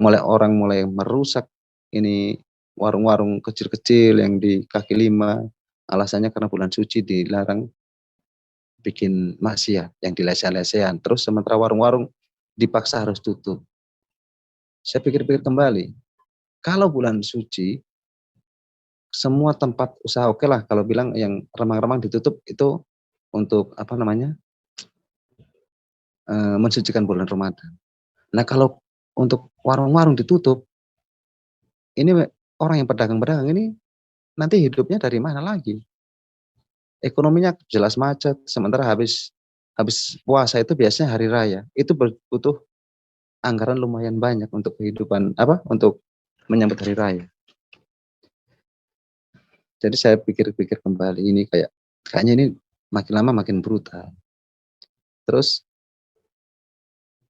orang mulai merusak ini warung-warung kecil-kecil yang di kaki lima, alasannya karena bulan suci dilarang bikin maksiat yang dilese-lesean. Terus sementara warung-warung dipaksa harus tutup. Saya pikir-pikir kembali, kalau bulan suci semua tempat usaha oke lah, kalau bilang yang remang-remang ditutup itu untuk mensucikan bulan Ramadan. Nah kalau untuk warung-warung ditutup, ini orang yang pedagang-pedagang ini nanti hidupnya dari mana lagi? Ekonominya jelas macet, sementara habis puasa itu biasanya hari raya. Itu butuh anggaran lumayan banyak untuk kehidupan untuk menyambut hari raya. Jadi saya pikir-pikir kembali, ini kayaknya ini makin lama makin brutal. Terus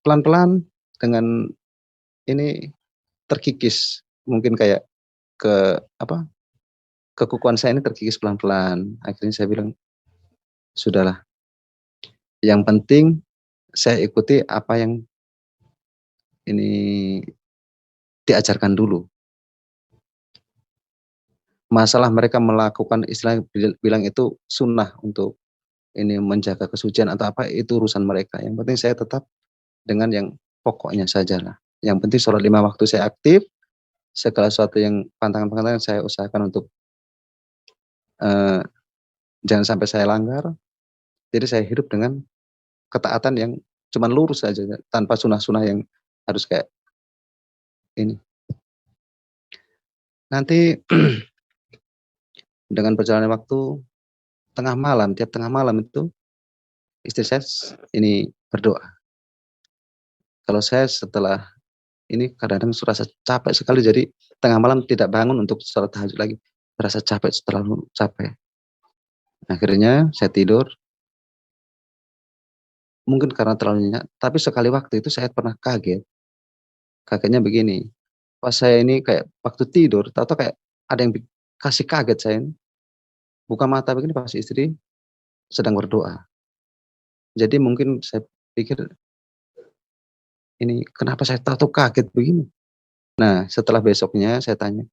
pelan-pelan dengan ini terkikis, mungkin kayak kekukuhan saya ini terkikis pelan-pelan. Akhirnya saya bilang, sudahlah, yang penting saya ikuti apa yang ini diajarkan dulu. Masalah mereka melakukan istilah bilang itu sunnah untuk ini menjaga kesucian atau apa, itu urusan mereka. Yang penting saya tetap dengan yang pokoknya saja lah. Yang penting sholat 5 waktu saya aktif, segala sesuatu yang pantangan-pantangan saya usahakan untuk jangan sampai saya langgar. Jadi saya hidup dengan ketaatan yang cuman lurus saja, tanpa sunah-sunah yang harus kayak ini. Nanti dengan berjalannya waktu, tiap tengah malam itu istri saya ini berdoa. Kalau saya setelah ini kadang-kadang merasa capek sekali, jadi tengah malam tidak bangun untuk sholat tahajud lagi, merasa capek, terlalu capek. Akhirnya saya tidur, mungkin karena terlalu nyenyak, tapi sekali waktu itu saya pernah kaget. Kagetnya begini, pas saya ini kayak waktu tidur, tahu-tahu kayak ada yang kasih kaget saya ini. Buka mata begini pas istri sedang berdoa. Jadi mungkin saya pikir, ini kenapa saya tahu kaget begini? Nah, setelah besoknya saya tanya,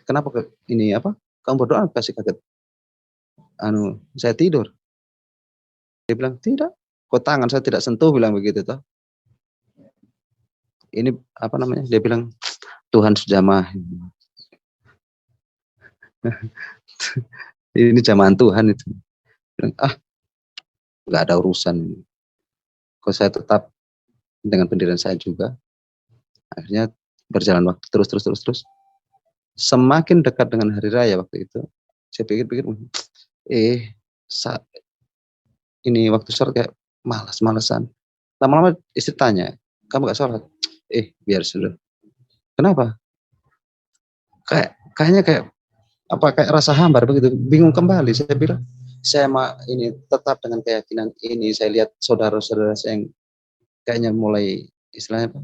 "Kenapa ini apa? Kamu berdoa kasih kaget?" "Saya tidur." Dia bilang, "Tidak, kok tangan saya tidak sentuh," bilang begitu toh. Ini apa namanya? Dia bilang, "Tuhan sejamah." Ini jamahan Tuhan itu. Bilang, "Ah, nggak ada urusan." Kok saya tetap dengan pendirian saya juga. Akhirnya berjalan waktu terus. Semakin dekat dengan hari raya waktu itu, saya pikir-pikir, sa ini waktu sholat kayak malas-malesan. Lama-lama istri tanya, "Kamu gak sholat?" Biar sudah." "Kenapa?" Kayaknya kayak apa, kayak rasa hambar begitu, bingung kembali. Saya bilang, saya ini tetap dengan keyakinan ini, saya lihat saudara-saudara saya yang kayaknya mulai istilahnya apa,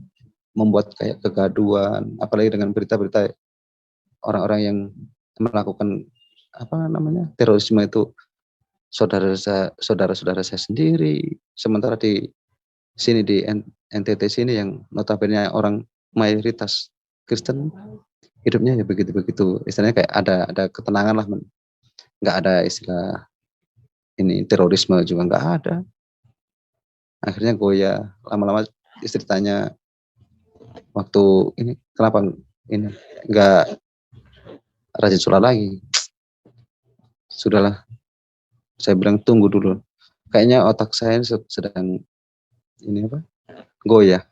membuat kayak kegaduhan, apalagi dengan berita-berita orang-orang yang melakukan apa namanya, terorisme itu saudara-saudara saya sendiri. Sementara di sini di NTT sini yang notabene orang mayoritas Kristen, hidupnya ya begitu-begitu. Istilahnya kayak ada ketenangan lah, nggak ada istilah ini terorisme juga nggak ada. Akhirnya goyah, lama-lama istri tanya waktu ini, "Kenapa ini nggak rajin sholat lagi?" "Sudahlah," saya bilang, "tunggu dulu. Kayaknya otak saya sedang ini apa, goyah."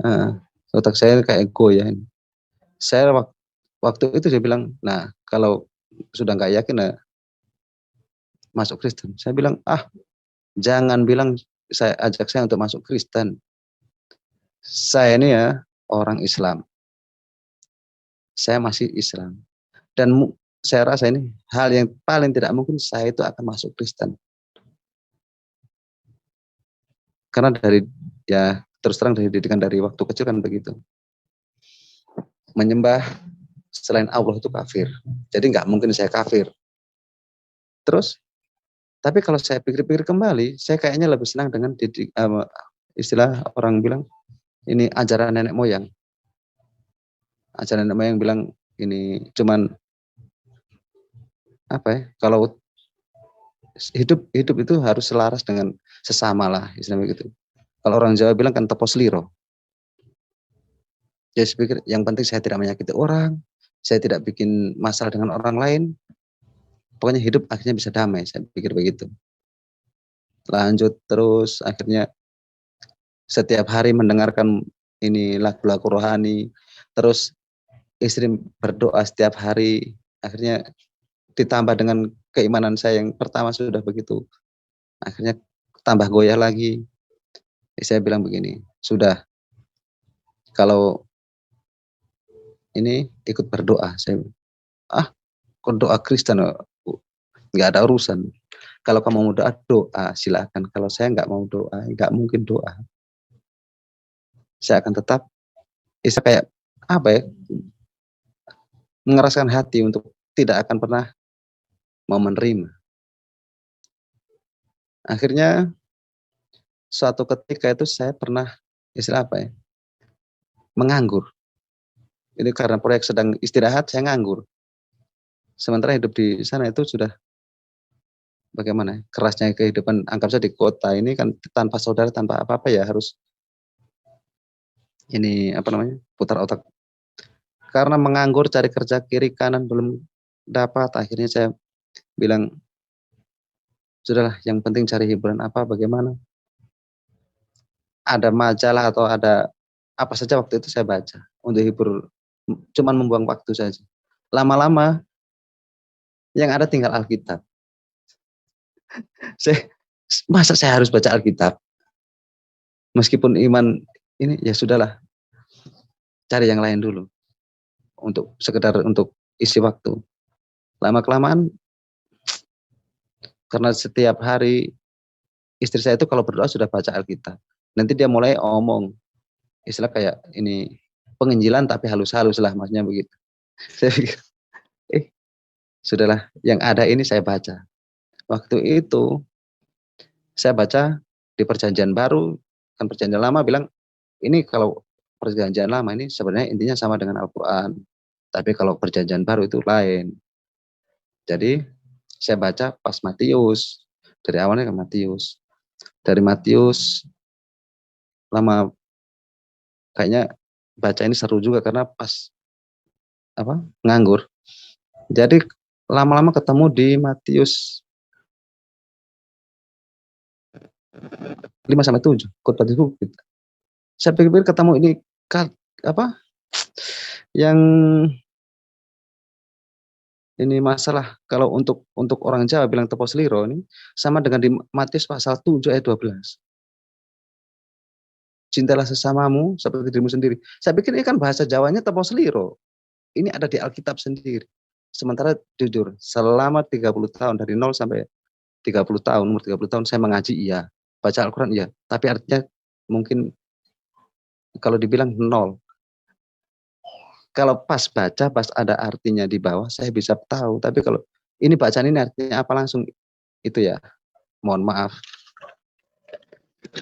Heeh, otak saya kayak goyah ini. Saya waktu itu dia bilang, "Nah, kalau sudah nggak yakin masuk Kristen." Saya bilang, "Ah, jangan bilang saya ajak saya untuk masuk Kristen. Saya ini ya orang Islam. Saya masih Islam. Dan saya rasa ini hal yang paling tidak mungkin saya itu akan masuk Kristen." Karena dari ya terus terang dari didikan dari waktu kecil kan begitu. Menyembah selain Allah itu kafir. Jadi nggak mungkin saya kafir. Terus, tapi kalau saya pikir-pikir kembali, saya kayaknya lebih senang dengan istilah orang bilang ini ajaran nenek moyang. Ajaran nenek moyang bilang ini cuman apa ya? Kalau hidup itu harus selaras dengan sesama lah, istilahnya begitu. Kalau orang Jawa bilang kan tepos liro. Jadi saya pikir yang penting saya tidak menyakiti orang, saya tidak bikin masalah dengan orang lain. Pokoknya hidup akhirnya bisa damai, saya pikir begitu. Lanjut terus akhirnya setiap hari mendengarkan ini lagu-lagu rohani, terus istri berdoa setiap hari, akhirnya ditambah dengan keimanan saya yang pertama sudah begitu, akhirnya tambah goyah lagi. Saya bilang begini, "Sudah, kalau ini ikut berdoa." Saya, "Ah, kok doa Kristen, nggak ada urusan. Kalau kamu mau doa, doa silakan. Kalau saya nggak mau doa, nggak mungkin doa. Saya akan tetap." Bisa kayak apa ya, mengeraskan hati untuk tidak akan pernah mau menerima. Akhirnya suatu ketika itu saya pernah istilah apa ya, menganggur. Ini karena proyek sedang istirahat, saya nganggur. Sementara hidup di sana itu sudah bagaimana ya, kerasnya kehidupan, anggap saja di kota ini kan tanpa saudara, tanpa apa-apa ya harus ini apa namanya, putar otak. Karena menganggur cari kerja kiri kanan belum dapat, akhirnya saya bilang, sudahlah yang penting cari hiburan apa bagaimana. Ada majalah atau ada apa saja waktu itu saya baca untuk hibur, cuman membuang waktu saja. Lama-lama yang ada tinggal Alkitab. Saya, masa saya harus baca Alkitab? Meskipun iman ini ya sudahlah, cari yang lain dulu untuk sekedar untuk isi waktu. Lama kelamaan karena setiap hari istri saya itu kalau berdoa sudah baca Alkitab. Nanti dia mulai omong, istilah kayak ini penginjilan tapi halus-halus lah, maksudnya begitu. Saya pikir, sudahlah yang ada ini saya baca. Waktu itu saya baca di Perjanjian Baru, kan Perjanjian Lama bilang ini kalau Perjanjian Lama ini sebenarnya intinya sama dengan Al-Quran, tapi kalau Perjanjian Baru itu lain. Jadi saya baca pas Matius, dari awalnya ke Matius. Dari Matius lama, kayaknya baca ini seru juga karena pas apa nganggur. Jadi lama-lama ketemu di Matius 5-7 khotbah di bukit. Saya pikir ketemu ini apa yang ini masalah kalau untuk orang Jawa bilang tepo seliro ini sama dengan di Matius pasal 7 ayat 12. Cintalah sesamamu seperti dirimu sendiri. Saya pikir ini kan bahasa Jawanya tepo seliro. Ini ada di Alkitab sendiri. Sementara jujur, selama 30 tahun dari 0 sampai 30 tahun, umur 30 tahun saya mengaji iya, baca Al-Qur'an iya, tapi artinya mungkin kalau dibilang nol. Kalau pas baca, pas ada artinya di bawah, saya bisa tahu. Tapi kalau ini bacaan ini artinya apa langsung, itu ya, mohon maaf,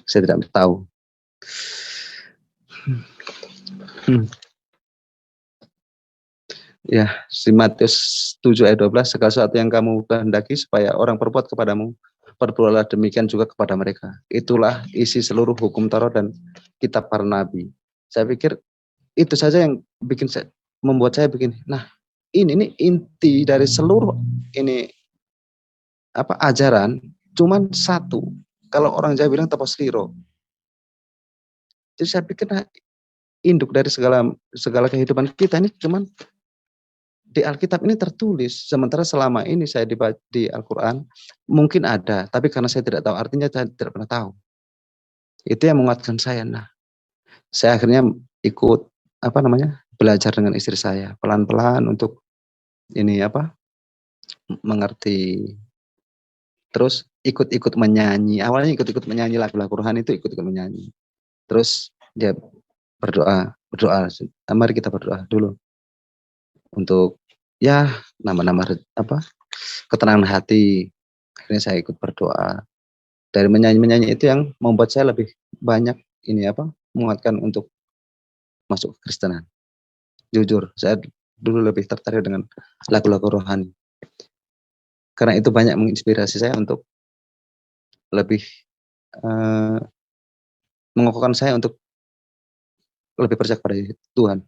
saya tidak tahu. Ya, si Matius 7 ayat 12, segala sesuatu yang kamu kehendaki supaya orang perbuat kepadamu, perbuatlah demikian juga kepada mereka. Itulah isi seluruh hukum Taurat dan kitab para nabi. Saya pikir itu saja yang bikin saya, membuat saya bikin, nah ini inti dari seluruh ini apa ajaran cuman satu. Kalau orang Jawa bilang tepas liro. Jadi saya pikir nah, induk dari segala kehidupan kita ini cuman di Alkitab ini tertulis. Sementara selama ini saya di Al-Quran mungkin ada, tapi karena saya tidak tahu artinya, saya tidak pernah tahu. Itu yang menguatkan saya. Nah, saya akhirnya ikut apa namanya belajar dengan istri saya pelan-pelan untuk ini apa mengerti. Terus ikut-ikut menyanyi. Awalnya ikut-ikut menyanyi lagu-lagu rohani itu ikut-ikut menyanyi. Terus dia berdoa. Mari kita berdoa dulu untuk ya nama-nama apa ketenangan hati. Akhirnya saya ikut berdoa. Dari menyanyi itu yang membuat saya lebih banyak ini apa menguatkan untuk masuk ke Kristenan. Jujur, saya dulu lebih tertarik dengan lagu-lagu rohani. Karena itu banyak menginspirasi saya untuk lebih mengokohkan saya untuk lebih percaya kepada Tuhan.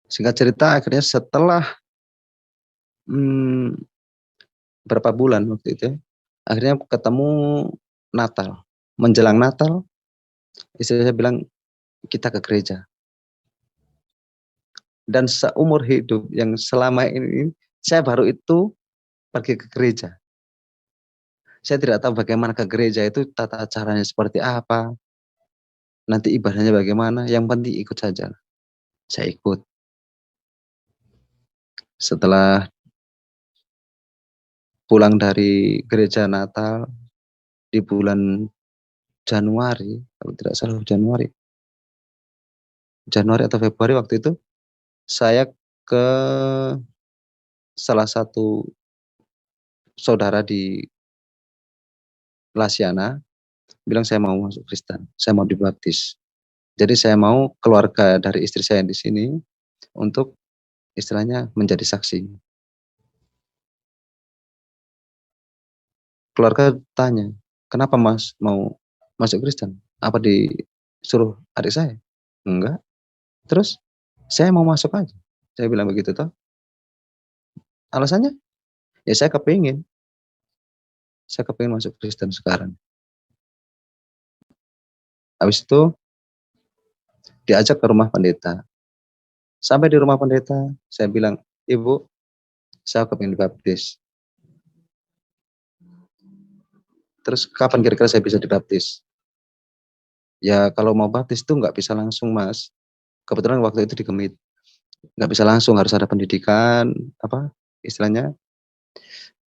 Singkat cerita, akhirnya setelah berapa bulan waktu itu, akhirnya ketemu Natal. Menjelang Natal, istri saya bilang kita ke gereja. Dan seumur hidup yang selama ini, saya baru itu pergi ke gereja. Saya tidak tahu bagaimana ke gereja itu, tata caranya seperti apa, nanti ibadahnya bagaimana, yang penting ikut saja. Saya ikut. Setelah pulang dari gereja Natal di bulan Januari, kalau tidak salah Januari atau Februari waktu itu, saya ke salah satu saudara di Lasiana, bilang saya mau masuk Kristen, saya mau dibaptis. Jadi saya mau keluarga dari istri saya di sini untuk istilahnya menjadi saksi. Keluarga tanya, kenapa Mas mau masuk Kristen? Apa di suruh adik saya? Enggak. Terus saya mau masuk aja. Saya bilang begitu toh. Alasannya? Ya saya kepingin masuk Kristen sekarang. Habis itu diajak ke rumah pendeta. Sampai di rumah pendeta, saya bilang, "Ibu, saya kepingin dibaptis. Terus kapan kira-kira saya bisa dibaptis?" Ya kalau mau baptis itu nggak bisa langsung, Mas. Kebetulan waktu itu di Gemit. Nggak bisa langsung, harus ada pendidikan, apa istilahnya,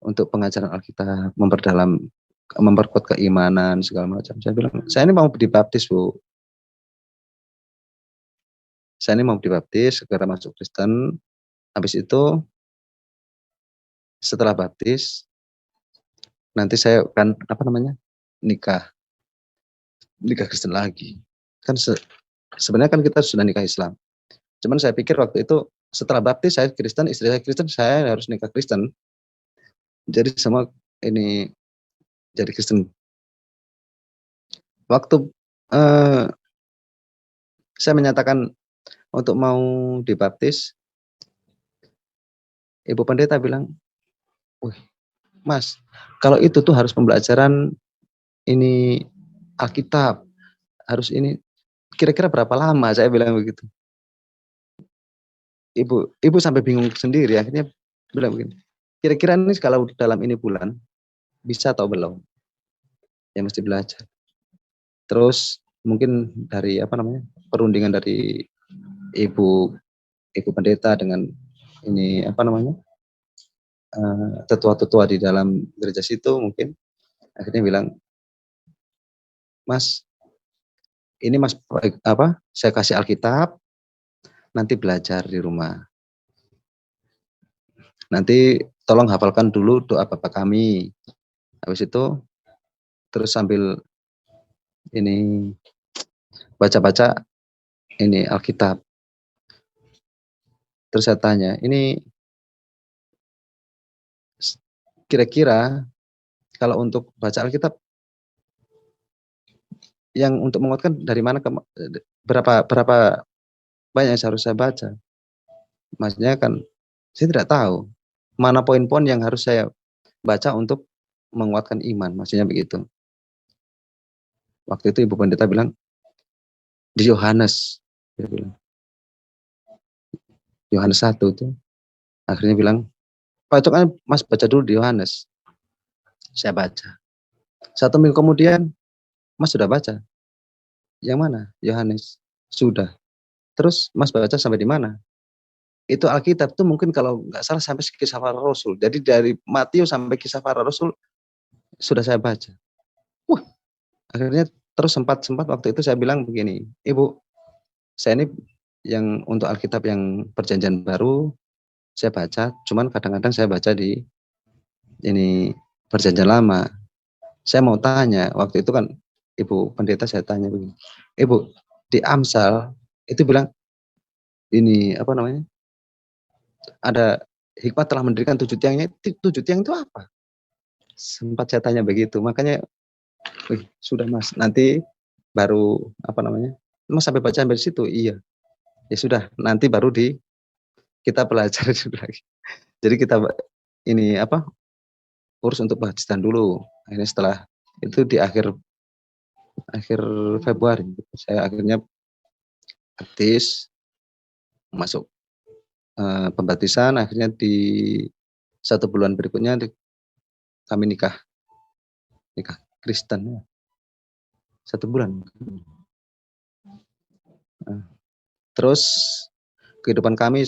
untuk pengajaran Alkitab, memperkuat keimanan segala macam. Saya bilang, "Saya ini mau dibaptis, Bu. Saya ini mau dibaptis, segera masuk Kristen. Habis itu setelah baptis, nanti saya akan nikah Kristen lagi." Kan sebenarnya kan kita sudah nikah Islam. Cuman saya pikir waktu itu setelah baptis saya Kristen, istri saya Kristen, saya harus nikah Kristen. Jadi semua ini jadi Kristen. Waktu saya menyatakan untuk mau dibaptis, ibu pendeta bilang, "Wih, Mas, kalau itu tuh harus pembelajaran ini Alkitab, harus ini, kira-kira berapa lama?" Saya bilang begitu. Ibu sampai bingung sendiri, akhirnya bilang begini, "Kira-kira ini kalau dalam ini bulan, bisa atau belum? Ya mesti belajar." Terus mungkin dari perundingan dari ibu pendeta dengan ini tetua-tetua di dalam gereja situ mungkin akhirnya bilang, "Mas, ini Mas saya kasih Alkitab, nanti belajar di rumah. Nanti tolong hafalkan dulu doa Bapa kami. Habis itu terus sambil ini baca-baca ini Alkitab." Terus saya tanya, "Ini kira-kira kalau untuk baca Alkitab yang untuk menguatkan dari mana berapa berapa banyak yang harus saya baca?" Maksudnya kan saya tidak tahu mana poin-poin yang harus saya baca untuk menguatkan iman, maksudnya begitu. Waktu itu ibu pendeta bilang, "Di Yohanes," dia bilang. Yohanes 1 tuh. Akhirnya bilang, "Pak itu kan Mas baca dulu di Yohanes." Saya baca. 1 minggu kemudian, "Mas sudah baca?" "Yang mana?" "Yohanes." "Sudah." "Terus Mas baca sampai di mana?" Itu Alkitab tuh mungkin kalau nggak salah sampai Kisah Para Rasul. Jadi dari Matius sampai Kisah Para Rasul sudah saya baca. Wah, akhirnya terus sempat waktu itu saya bilang begini, "Ibu, saya ini yang untuk Alkitab yang Perjanjian Baru saya baca, cuman kadang-kadang saya baca di ini Perjanjian Lama. Saya mau tanya," waktu itu kan ibu pendeta saya tanya begini, "Ibu, di Amsal itu bilang ini ada hikmat telah mendirikan 7 tiangnya, 7 tiang itu apa?" Sempat saya tanya begitu, makanya, "Wih, sudah Mas, nanti baru Mas sampai baca sampai situ?" "Iya." "Ya sudah, nanti baru kita pelajari lagi." Jadi kita urus untuk baptisan dulu. Akhirnya setelah itu di akhir akhir Februari saya akhirnya baptis, masuk pembaptisan, akhirnya di 1 bulan berikutnya kami nikah Kristen ya. 1 bulan. Terus kehidupan kami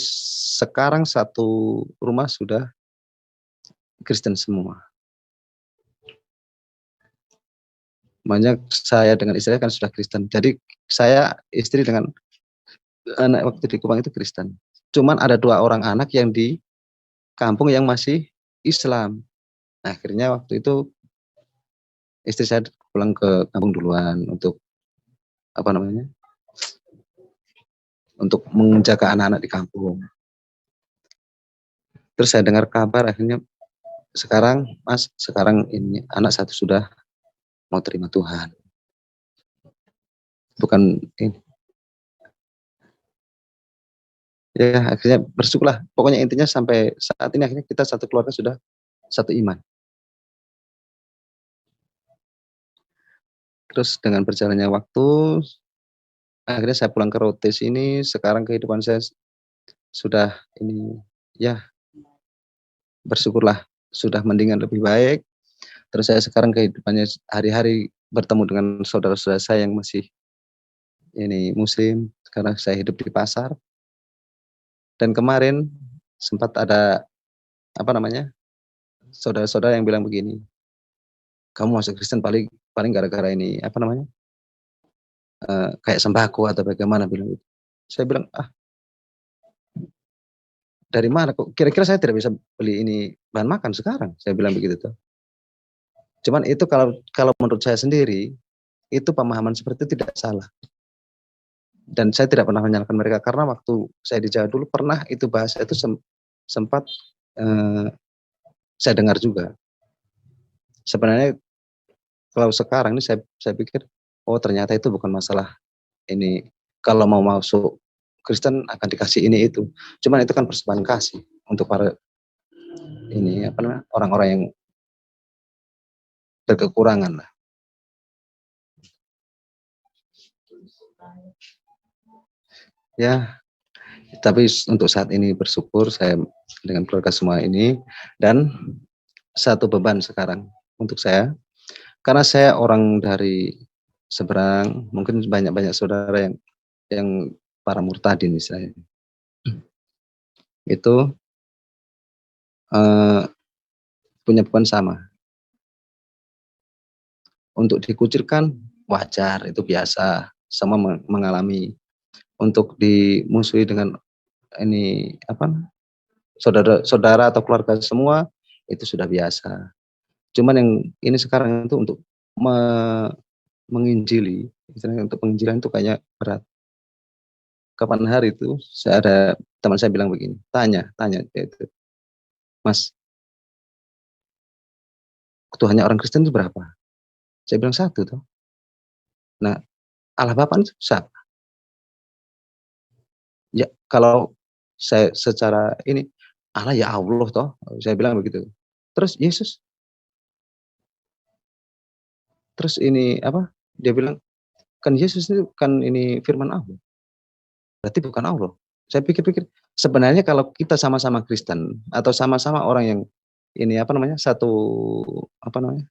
sekarang satu rumah sudah Kristen semua. Makanya saya dengan istri kan sudah Kristen. Jadi saya, istri dengan anak waktu di Kupang itu Kristen. Cuman ada 2 orang anak yang di kampung yang masih Islam. Nah, akhirnya waktu itu istri saya pulang ke kampung duluan untuk untuk menjaga anak-anak di kampung. Terus saya dengar kabar akhirnya sekarang ini anak satu sudah mau terima Tuhan. bukan ini. Ya akhirnya bersyukurlah. Pokoknya intinya sampai saat ini akhirnya kita satu keluarga sudah satu iman. Terus dengan berjalannya waktu, akhirnya saya pulang ke Rotes ini, sekarang kehidupan saya sudah ini, ya bersyukurlah sudah mendingan lebih baik. Terus saya sekarang kehidupannya hari-hari bertemu dengan saudara-saudara saya yang masih ini muslim, karena saya hidup di pasar. Dan kemarin sempat ada apa namanya, saudara-saudara yang bilang begini, kamu masuk Kristen paling paling gara-gara ini apa namanya, kayak sembako atau bagaimana bilang gitu. Saya bilang, ah dari mana kok? Kira-kira saya tidak bisa beli ini bahan makan sekarang. Saya bilang begitu tuh. Cuman itu kalau menurut saya sendiri itu pemahaman seperti itu tidak salah. Dan saya tidak pernah menyalahkan mereka karena waktu saya di Jawa dulu pernah itu bahasa itu sempat saya dengar juga. Sebenarnya kalau sekarang ini saya pikir, oh ternyata itu bukan masalah ini, kalau mau masuk Kristen akan dikasih ini itu. Cuman itu kan persembahan kasih untuk para ini apa namanya, orang-orang yang berkekurangan lah. Ya, tapi untuk saat ini bersyukur saya dengan keluarga semua ini, dan satu beban sekarang untuk saya, karena saya orang dari seberang, mungkin banyak-banyak saudara yang para murtadin misalnya, itu punya beban sama. Untuk dikucilkan wajar, itu biasa, sama mengalami. Untuk dimusuhi dengan ini apa, saudara-saudara atau keluarga semua itu sudah biasa. Cuman yang ini sekarang itu untuk menginjili, misalnya untuk penginjilan itu kayaknya berat. Kapan hari itu saya ada teman saya bilang begini, tanya itu, Mas, Tuhannya orang Kristen itu berapa? Saya bilang satu tuh. Nah, Allah Bapa itu siapa? Ya kalau saya secara ini, Allah ya Allah toh, saya bilang begitu. Terus Yesus, terus ini apa, dia bilang, kan Yesus itu kan ini firman Allah, berarti bukan Allah. Saya pikir-pikir, sebenarnya kalau kita sama-sama Kristen atau sama-sama orang yang ini apa namanya, satu apa namanya,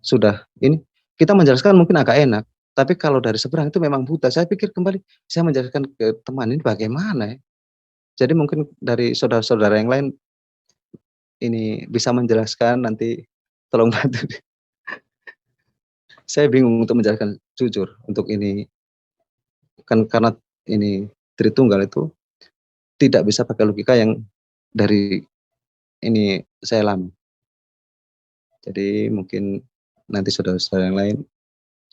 sudah ini, kita menjelaskan mungkin agak enak, tapi kalau dari seberang itu memang buta. Saya pikir kembali, saya menjelaskan ke teman ini bagaimana ya? Jadi mungkin dari saudara-saudara yang lain ini bisa menjelaskan, nanti tolong bantu. Saya bingung untuk menjelaskan jujur untuk ini, kan karena ini Tritunggal itu tidak bisa pakai logika yang dari ini saya alami. Jadi mungkin nanti saudara-saudara yang lain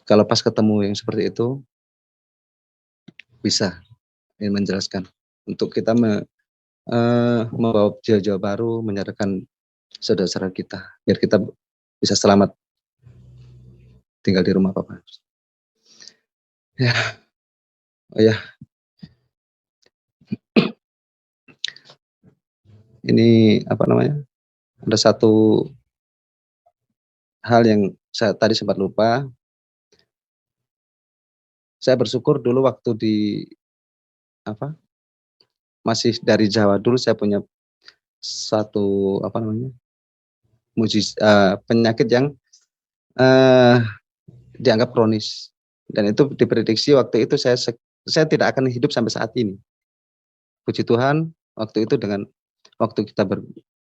kalau pas ketemu yang seperti itu bisa menjelaskan untuk kita membawa jiwa-jiwa baru, menyadarkan saudara-saudara kita biar kita bisa selamat tinggal di rumah Papa. Ya, oh ya. Ini apa namanya? Ada satu hal yang saya tadi sempat lupa. Saya bersyukur dulu waktu di apa? Masih dari Jawa dulu saya punya satu apa namanya? Penyakit yang dianggap kronis, dan itu diprediksi waktu itu saya tidak akan hidup sampai saat ini. Puji Tuhan waktu itu dengan waktu kita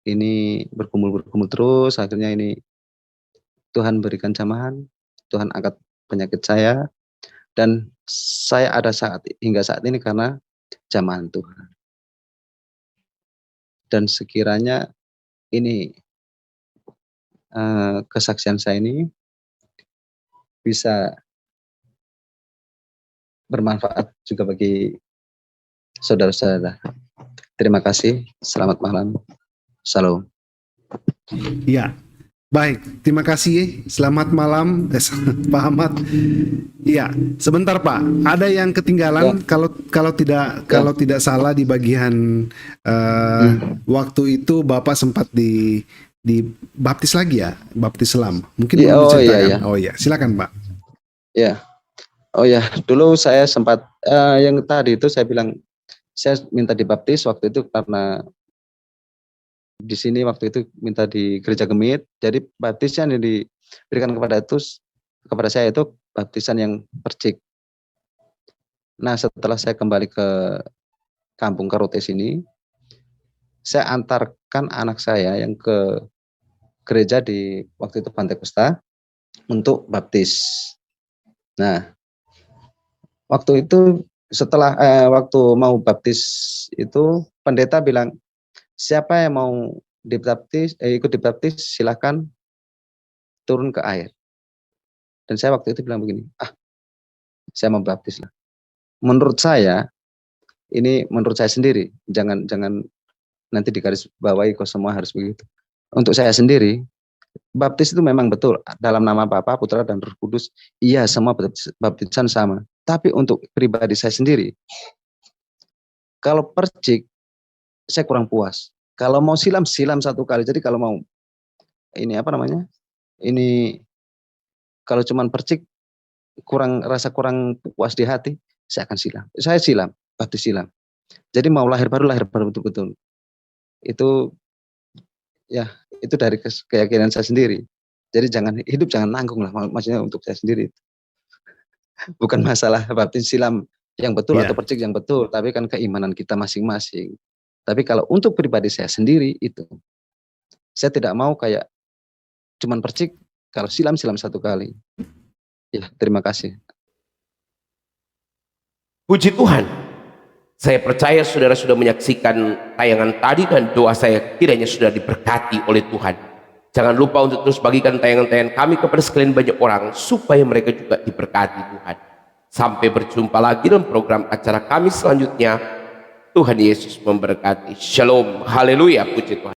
ini bergumul terus, akhirnya ini Tuhan berikan jamahan, Tuhan angkat penyakit saya, dan saya ada hingga saat ini karena jamahan Tuhan. Dan sekiranya ini kesaksian saya ini bisa bermanfaat juga bagi saudara-saudara. Terima kasih, selamat malam, salam. Iya, Baik, terima kasih. Selamat malam, Pak Ahmad. Iya, sebentar Pak. Ada yang Ya, ketinggalan kalau ya. tidak salah di bagian waktu itu Bapak sempat di baptis lagi ya, baptis Islam. Mungkin Iya, belum oh iya diceritakan. ya. Oh iya, silakan Pak. Ya. Oh ya, dulu saya sempat yang tadi itu saya bilang saya minta dibaptis waktu itu karena di sini waktu itu minta di gereja Gemit. Jadi baptisan yang diberikan kepada saya itu baptisan yang percik. Nah, setelah saya kembali ke kampung Karotes ini, saya antarkan anak saya yang ke gereja di waktu itu Pantai Kusta untuk baptis. Nah, waktu itu setelah waktu mau baptis itu pendeta bilang, siapa yang mau ikut dibaptis silahkan turun ke air. Dan saya waktu itu bilang begini, saya mau baptis lah. Menurut saya, ini menurut saya sendiri, jangan nanti digaris bawahi kok semua harus begitu. Untuk saya sendiri, baptis itu memang betul dalam nama Bapa, Putra dan Roh Kudus. Iya, semua baptisan sama. Tapi untuk pribadi saya sendiri, kalau percik saya kurang puas. Kalau mau silam satu kali. Jadi kalau mau ini apa namanya? Ini kalau cuman percik rasa kurang puas di hati, saya akan silam. Saya silam, baptis silam. Jadi mau lahir baru betul-betul. Itu ya itu dari keyakinan saya sendiri. Jadi jangan nanggung lah, maksudnya untuk saya sendiri. Bukan masalah baptis silam yang betul atau Iya. percik yang betul, tapi kan keimanan kita masing-masing. Tapi kalau untuk pribadi saya sendiri itu, saya tidak mau kayak cuman percik, kalau silam satu kali. Ya, terima kasih. Puji Tuhan, saya percaya saudara sudah menyaksikan tayangan tadi dan doa saya kiranya sudah diberkati oleh Tuhan. Jangan lupa untuk terus bagikan tayangan-tayangan kami kepada sekalian banyak orang supaya mereka juga diberkati Tuhan. Sampai berjumpa lagi dalam program acara kami selanjutnya. Tuhan Yesus memberkati. Shalom, haleluya, puji Tuhan.